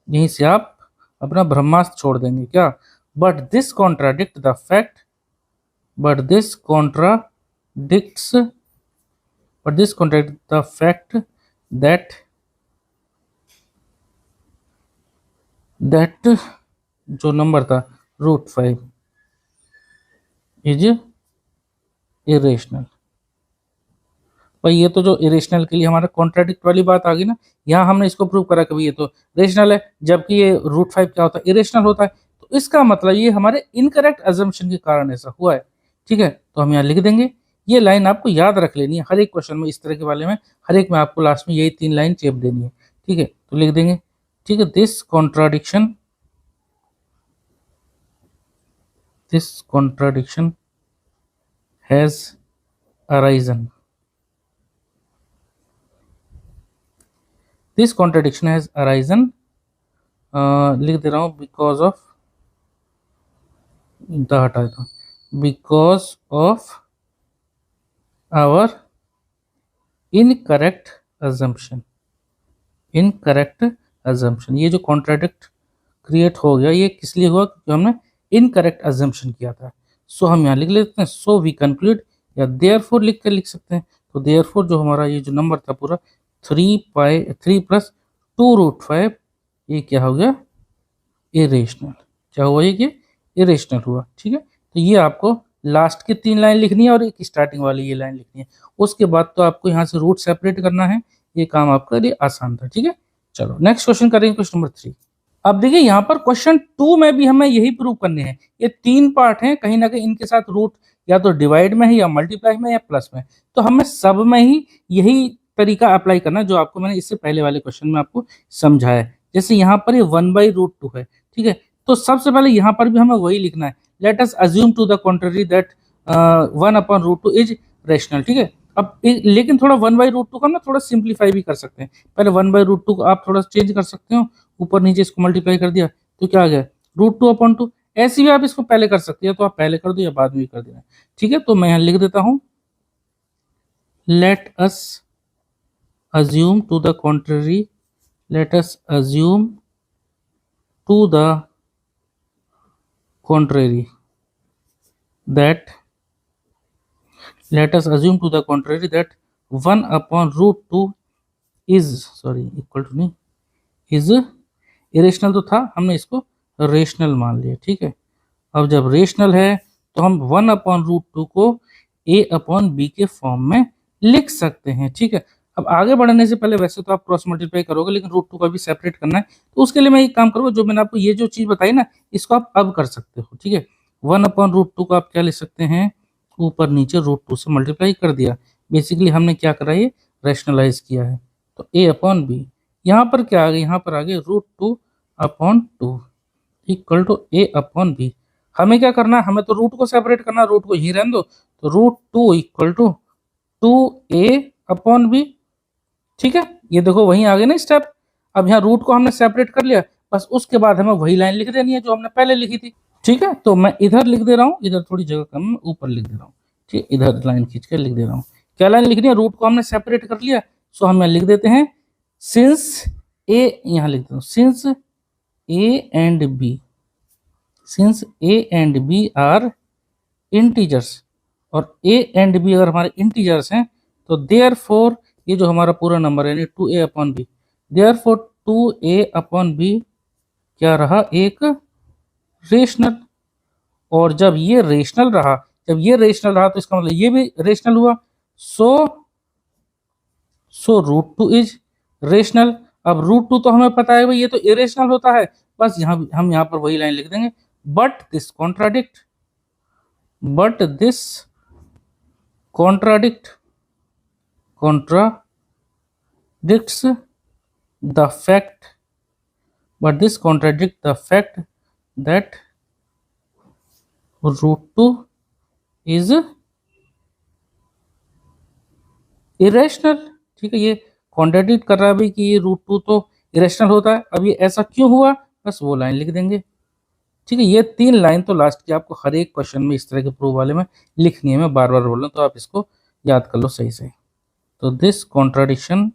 यहीं से आप अपना ब्रह्मास्त्र छोड़ देंगे क्या, but this contradict the fact, but this contradicts the fact that जो नंबर था √5 इज इरेशनल। भाई ये तो जो इरेशनल के लिए हमारा कॉन्ट्राडिक्ट वाली बात आ गई ना, यहाँ हमने इसको प्रूव करा कि भाई ये तो रेशनल है, जबकि ये √5 क्या होता है, इरेशनल होता है। तो इसका मतलब ये हमारे इनकरेक्ट अजम्पशन के कारण ऐसा हुआ है। ठीक है, तो हम यहाँ लिख देंगे। ये लाइन आपको याद रख लेनी है हर एक क्वेश्चन में, इस तरह के वाले में हर एक में आपको लास्ट में यही 3 लाइन चेप देनी है। ठीक है, तो लिख देंगे। ठीक है, this contradiction has arisen. This contradiction has arisen, लिख दे रहा हूं बिकॉज ऑफ, द हटा देता हूं, because of our incorrect assumption. Incorrect assumption, ये जो कॉन्ट्राडिक्ट क्रिएट हो गया ये किस लिए हुआ, क्योंकि हमने इनकरेक्ट अजम्पशन किया था। सो हम यहाँ लिख लेते हैं सो वी कंक्लूड, या देयरफॉर लिख सकते हैं। तो देयरफॉर जो हमारा ये जो नंबर था पूरा 3 + 2√5, ये क्या हो गया, इरेशनल। क्या हुआ ये कि इरेशनल हुआ। ठीक है, तो ये आपको लास्ट की 3 लाइन लिखनी है और एक स्टार्टिंग वाली ये लाइन लिखनी है। उसके बाद तो आपको यहाँ से रूट सेपरेट करना है, ये काम आपके लिए आसान था। ठीक है, चलो नेक्स्ट क्वेश्चन करेंगे, क्वेश्चन नंबर 3। अब देखिए यहाँ पर क्वेश्चन 2 में भी हमें यही प्रूव करने हैं। ये 3 पार्ट हैं, कहीं ना कहीं इनके साथ रूट या तो डिवाइड में है या मल्टीप्लाई में या प्लस में, तो हमें सब में ही यही तरीका अप्लाई करना है जो आपको मैंने इससे पहले वाले क्वेश्चन में आपको समझाया है। जैसे यहाँ पर ये 1/√2 है। ठीक है, तो सबसे पहले यहाँ पर भी हमें वही लिखना है, let us assume to the contrary that 1/√2 is rational. ठीक है, अब लेकिन थोड़ा 1/√2 का ना थोड़ा सिंप्लीफाई भी कर सकते हैं। पहले 1/√2 को आप थोड़ा चेंज कर सकते हो, ऊपर नीचे इसको मल्टीप्लाई कर दिया तो क्या आ गया, √2/2। ऐसे भी आप इसको पहले कर सकते हैं, तो आप पहले कर दो या बाद में भी कर देना। ठीक है, तो मैं यहाँ लिख देता हूं, let us assume to the contrary, let us assume to the contrary that, let us assume to the contrary that 1/√2 is equal to नहीं, is इरेशनल तो था, हमने इसको रेशनल मान लिया। ठीक है, अब जब रेशनल है तो हम 1/√2 को a/b के फॉर्म में लिख सकते हैं। ठीक है, अब आगे बढ़ने से पहले वैसे तो आप क्रॉस मल्टीप्लाई करोगे, लेकिन √2 का भी सेपरेट करना है, तो उसके लिए मैं एक काम करूँगा, जो मैंने आपको ये जो चीज़ बताई ना, इसको आप अब कर सकते हो। ठीक है, 1/√2 को आप क्या लिख सकते हैं, ऊपर नीचे √2 से मल्टीप्लाई कर दिया। बेसिकली हमने क्या करा, ये रैशनलाइज किया है। तो a/b, यहाँ पर क्या आ गया, यहाँ पर आ गया √2/2 इक्वल टू a/b। हमें क्या करना है, हमें तो रूट को सेपरेट करना, रूट को ही रहने दो, तो √2 इक्वल टू 2a/b। ठीक है, ये देखो वहीं आ गए ना स्टेप। अब यहाँ रूट को हमने सेपरेट कर लिया, बस उसके बाद हमें वही लाइन लिख देनी है जो हमने पहले लिखी थी। ठीक है, तो मैं इधर लिख दे रहा हूँ, इधर थोड़ी जगह कम है, ऊपर लिख दे रहा हूँ। ठीक, इधर लाइन खींच कर लिख दे रहा हूँ। क्या लाइन लिखनी है, रूट को हमने सेपरेट कर लिया, सो हम यहाँ लिख देते हैं सिंस ए, यहाँ लिख देता हूँ since a and b, since a and b are integers, और ए एंड बी अगर हमारे इंटीजर्स हैं, तो देयरफॉर ये जो हमारा पूरा नंबर है यानी 2a/b, देयरफॉर 2a/b क्या रहा, एक रेशनल। और जब ये रेशनल रहा, तो इसका मतलब ये भी रेशनल हुआ। सो √2 इज रेशनल। अब √2 तो हमें पता है भाई ये तो इरेशनल होता है, बस हम यहाँ पर वही लाइन लिख देंगे, but this contradicts the fact, that √2 is irrational। ठीक है, ये कॉन्ट्राडिक्ट कर रहा है भाई कि ये √2 तो इरेशनल होता है। अब ये ऐसा क्यों हुआ, बस वो लाइन लिख देंगे। ठीक है, ये 3 लाइन तो लास्ट की आपको हर एक क्वेश्चन में इस तरह के प्रूव वाले में लिखनी है, मैं बार बार बोल रहा हूँ, तो आप इसको याद कर लो सही से। तो this contradiction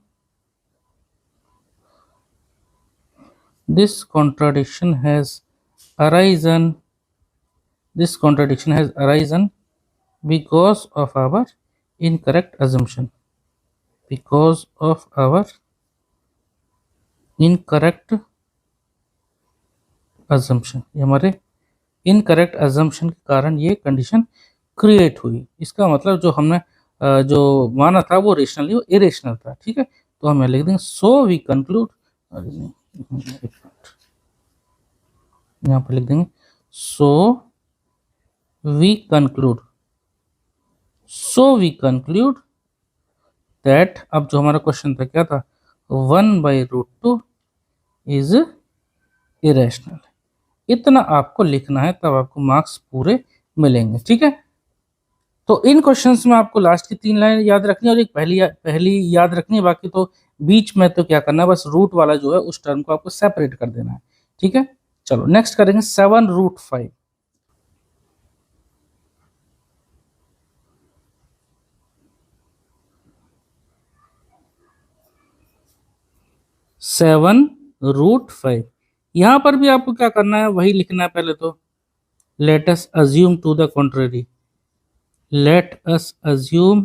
has arisen because of our incorrect assumption, because of our incorrect assumption। ये हमारे इनकरेक्ट अजम्पशन के कारण ये कंडीशन क्रिएट हुई। इसका मतलब जो हमने जो माना था वो रेशनल नहीं, वो इरेशनल था। ठीक है, तो हम लिख देंगे सो वी कंक्लूड, यहाँ पर लिख देंगे so we conclude, we conclude that, अब जो हमारा क्वेश्चन था क्या था, 1/√2 इज इरेशनल। इतना आपको लिखना है, तब आपको मार्क्स पूरे मिलेंगे। ठीक है, तो इन क्वेश्चंस में आपको लास्ट की 3 लाइन याद रखनी है और एक पहली याद रखनी है। बाकी तो बीच में तो क्या करना है, बस रूट वाला जो है उस टर्म को आपको सेपरेट कर देना है। ठीक है, चलो नेक्स्ट करेंगे 7√5। 7√5, यहां पर भी आपको क्या करना है, वही लिखना है। पहले तो let us assume to the contrary, let us assume,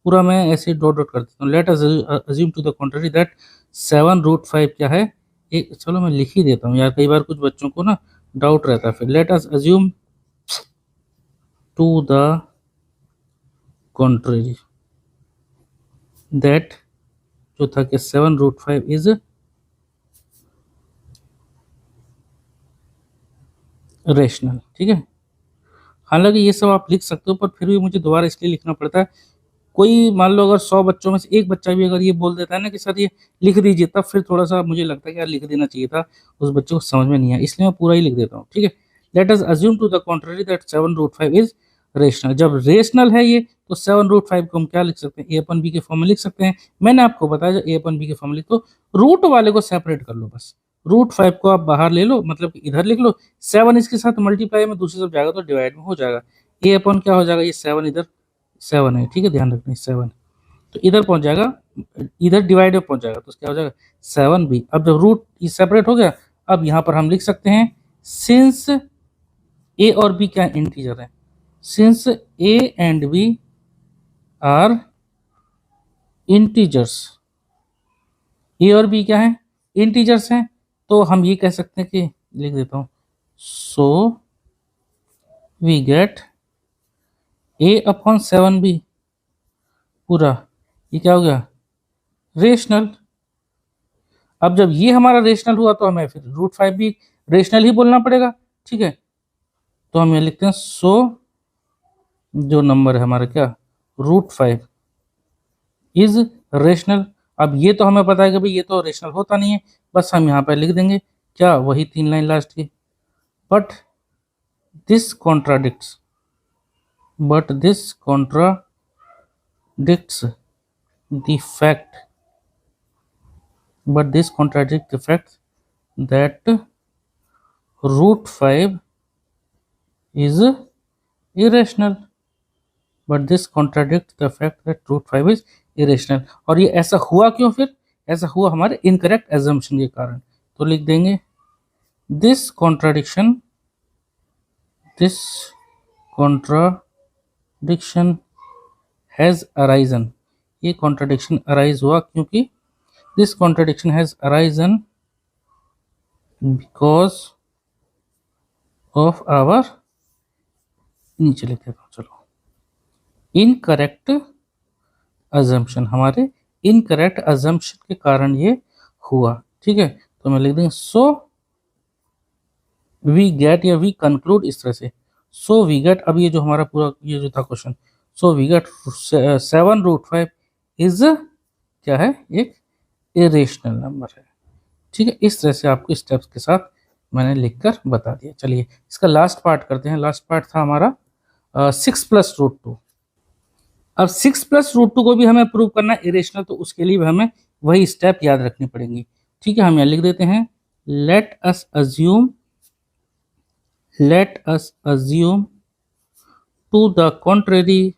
पूरा मैं ऐसे डॉट डॉट कर देता हूँ, let us assume to the contrary that 7√5 क्या है, एक चलो मैं लिख ही देता हूँ यार, कई बार कुछ बच्चों को ना डाउट रहता है। फिर let us assume to the contrary that, जो था कि 7√5 इज रेशनल। ठीक है, हालांकि ये सब आप लिख सकते हो, पर फिर भी मुझे दोबारा इसलिए लिखना पड़ता है। कोई मान लो अगर 100 बच्चों में से एक बच्चा भी अगर ये बोल देता है ना कि सर ये लिख दीजिए, तब फिर थोड़ा सा मुझे लगता है कि यार लिख देना चाहिए था, उस बच्चे को समझ में नहीं आया, इसलिए मैं पूरा ही लिख देता हूँ। ठीक है, let us assume to the contrary that 7√5 is rational. जब रेशनल है ये, तो 7√5 को हम क्या लिख सकते हैं, a/b के फॉर्म में लिख सकते हैं। मैंने आपको बताया जब a/b के फॉर्म में लिख तो रूट वाले को सेपरेट कर लो, बस √5 को आप बाहर ले लो, मतलब कि इधर लिख लो, 7 इसके साथ मल्टीप्लाई में दूसरी तरफ जाएगा तो डिवाइड में हो जाएगा। a/ क्या हो जाएगा, ये 7 इधर 7 है, ठीक है, ध्यान रखना 7, तो इधर पहुंच जाएगा, इधर डिवाइड में पहुंच जाएगा, तो क्या हो जाएगा 7b। अब जब रूट सेपरेट हो गया, अब यहां पर हम लिख सकते हैं सिंस a और b क्या इंटीजर है, since a and b are integers, a और b क्या है, इंटीजर्स हैं, तो हम ये कह सकते हैं कि, लिख देता हूं, सो वी गेट a/7b पूरा, ये क्या हो गया, रेशनल। अब जब ये हमारा रेशनल हुआ, तो हमें फिर √5 भी रेशनल ही बोलना पड़ेगा। ठीक है, तो हम ये लिखते हैं सो जो नंबर है हमारा क्या, √5 इज रेशनल। अब ये तो हमें पता है कि भाई ये तो रेशनल होता नहीं है, बस हम यहाँ पर लिख देंगे क्या, वही 3 लाइन लास्ट की, but this contradicts, the fact, but this contradicts the fact that √5 is irrational, but this contradicts the fact that √5 is irrational। और ये ऐसा हुआ क्यों, फिर ऐसा हुआ हमारे इनकरेक्ट एजम्पशन के कारण। तो लिख देंगे दिस कॉन्ट्राडिक्शन हैज अराइजन, ये कॉन्ट्राडिक्शन अराइज हुआ क्योंकि this contradiction has arisen because of our, नीचे लिख देता हूँ चलो, इनकरेक्ट अजम्पशन, हमारे इनकरेक्ट अजम्पशन के कारण ये हुआ। ठीक है, तो मैं लिख देंगे सो वी गेट या वी कंक्लूड, इस तरह से सो वी गेट। अब ये जो हमारा पूरा ये जो था question, so we get 7√5 is क्या है, एक इरेशनल नंबर है। ठीक है, इस तरह से आपको स्टेप्स के साथ मैंने लिखकर बता दिया। चलिए इसका लास्ट पार्ट करते हैं। लास्ट पार्ट था हमारा 6+√2। अब 6+√2 को भी हमें प्रूव करना है इरेशनल, तो उसके लिए भी हमें वही स्टेप याद रखनी पड़ेंगी। ठीक है, हम यहाँ लिख देते हैं let us assume to the contrary,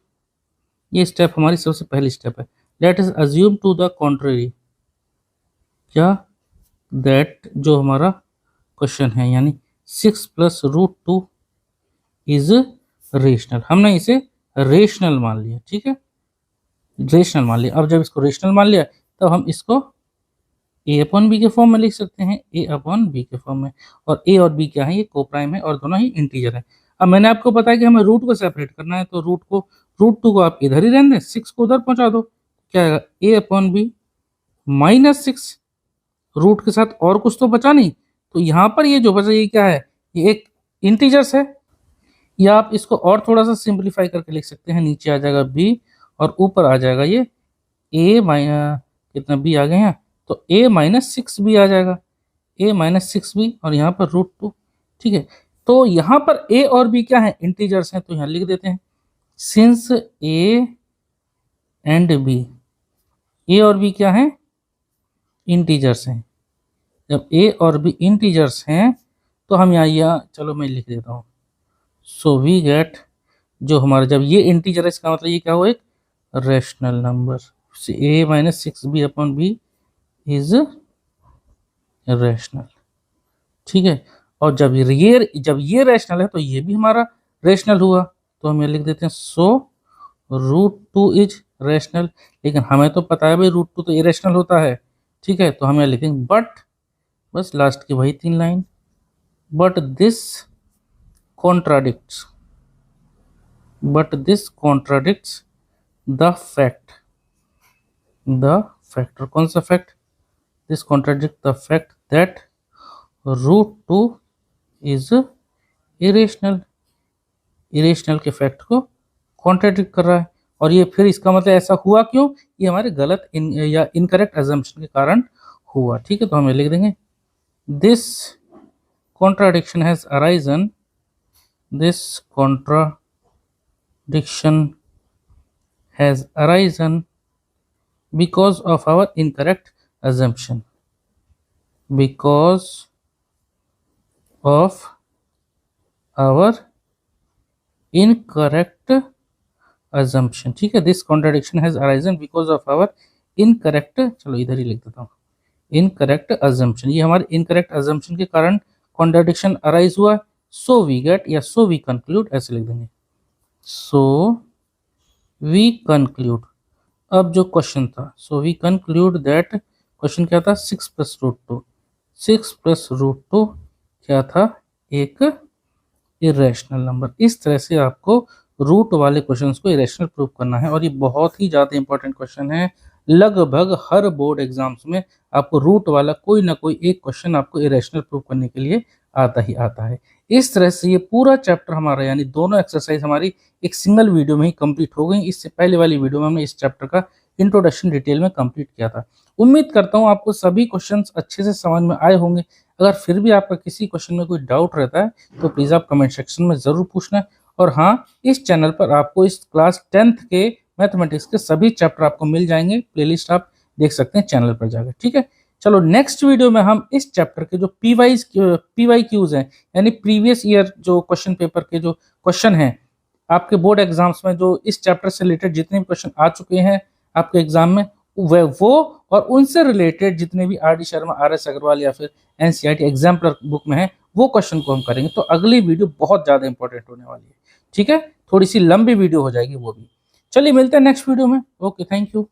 ये स्टेप हमारी सबसे पहली स्टेप है। Let us assume to the contrary क्या, दैट जो हमारा क्वेश्चन है, यानी 6+√2 इज रेशनल, हमने इसे रेशनल मान लिया। ठीक है, रेशनल मान लिया। अब जब इसको रेशनल मान लिया, तब हम इसको ए अपॉन बी के फॉर्म में लिख सकते हैं, ए अपॉन बी के फॉर्म में। और ए और बी क्या है, ये कोप्राइम है और दोनों ही इंटीजर है। अब मैंने आपको बताया कि हमें रूट को सेपरेट करना है, तो रूट 2 को आप इधर ही रहने दें, 6 को उधर पहुंचा दो, क्या आएगा ए अपॉन बी -6। रूट के साथ और कुछ तो बचा नहीं, तो यहाँ पर ये जो बचा ये क्या है, ये एक इंटीजर्स है। या आप इसको और थोड़ा सा सिंप्लीफाई करके लिख सकते हैं, नीचे आ जाएगा बी और ऊपर आ जाएगा ये ए माइनस कितना बी आ गए हैं, तो ए -6 बी आ जाएगा, ए -6 बी और यहाँ पर √2। ठीक है, तो यहाँ पर ए और बी क्या है, इंटीजर्स हैं, तो यहाँ लिख देते हैं सिंस ए एंड बी, ए और बी क्या है, इंटीजर्स हैं। जब ए और बी इंटीजर्स हैं तो हम यहाँ चलो मैं लिख देता हूँ, सो वी गेट, जो हमारा जब ये इंटीजर है इसका मतलब ये क्या हो, एक rational number. A -6 b upon b is rational. ठीक है, और जब ये रेशनल है तो ये भी हमारा रेशनल हुआ, तो हम ये लिख देते हैं सो √2 इज रेशनल। लेकिन हमें तो पता है भाई √2 तो इरेशनल होता है। ठीक है, तो हम यहाँ लिखेंगे बट, बस लास्ट की वही 3 line, but this contradicts the fact, और कौन सा fact, this contradict the fact that √2 is irrational, irrational के फैक्ट को कॉन्ट्राडिक्ट कर रहा है। और ये फिर इसका मतलब ऐसा हुआ क्यों, ये हमारे गलत या इनकरेक्ट अजम्पशन के कारण हुआ। ठीक है, तो हम ये लिख देंगे this contradiction has arisen, this contradiction has arisen because of our incorrect assumption, because of our incorrect assumption। ठीक है, this contradiction has arisen because of our incorrect, चलो इधर ही लिख देता हूँ, incorrect assumption, ये हमारे incorrect assumption के कारण contradiction arise हुआ। so we get या so we conclude ऐसे लिख देंगे, so we conclude। अब जो क्वेश्चन था, so we conclude that, question क्या था, 6 + √2, 6 + √2 क्या था, एक इरेशनल नंबर। इस तरह से आपको रूट वाले क्वेश्चंस को इरेशनल प्रूव करना है, और ये बहुत ही ज़्यादा इंपॉर्टेंट क्वेश्चन है। लगभग हर बोर्ड एग्जाम्स में आपको रूट वाला कोई ना कोई एक क्वेश्चन आपको इरेशनल प्रूव करने के लिए आता ही आता है। इस तरह से ये पूरा चैप्टर हमारा, यानी दोनों एक्सरसाइज हमारी एक सिंगल वीडियो में ही कंप्लीट हो गई। इससे पहले वाली वीडियो में हमने इस चैप्टर का इंट्रोडक्शन डिटेल में कंप्लीट किया था। उम्मीद करता हूँ आपको सभी क्वेश्चंस अच्छे से समझ में आए होंगे। अगर फिर भी आपका किसी क्वेश्चन में कोई डाउट रहता है तो प्लीज़ आप कमेंट सेक्शन में ज़रूर पूछना। और हाँ, इस चैनल पर आपको इस क्लास 10th के मैथमेटिक्स के सभी चैप्टर आपको मिल जाएंगे, प्लेलिस्ट आप देख सकते हैं चैनल पर जाकर। ठीक है, चलो नेक्स्ट वीडियो में हम इस चैप्टर के जो PYQs हैं, यानी प्रीवियस ईयर जो क्वेश्चन पेपर के जो क्वेश्चन हैं आपके बोर्ड एग्जाम्स में, जो इस चैप्टर से रिलेटेड जितने भी क्वेश्चन आ चुके हैं आपके एग्जाम में, वो और उनसे रिलेटेड जितने भी RD शर्मा, RS अग्रवाल या फिर NCERT एग्जाम्पलर बुक में है, वो क्वेश्चन को हम करेंगे। तो अगली वीडियो बहुत ज़्यादा इंपॉर्टेंट होने वाली है। ठीक है, थोड़ी सी लंबी वीडियो हो जाएगी वो भी। चलिए मिलते हैं नेक्स्ट वीडियो में। Okay, thank you.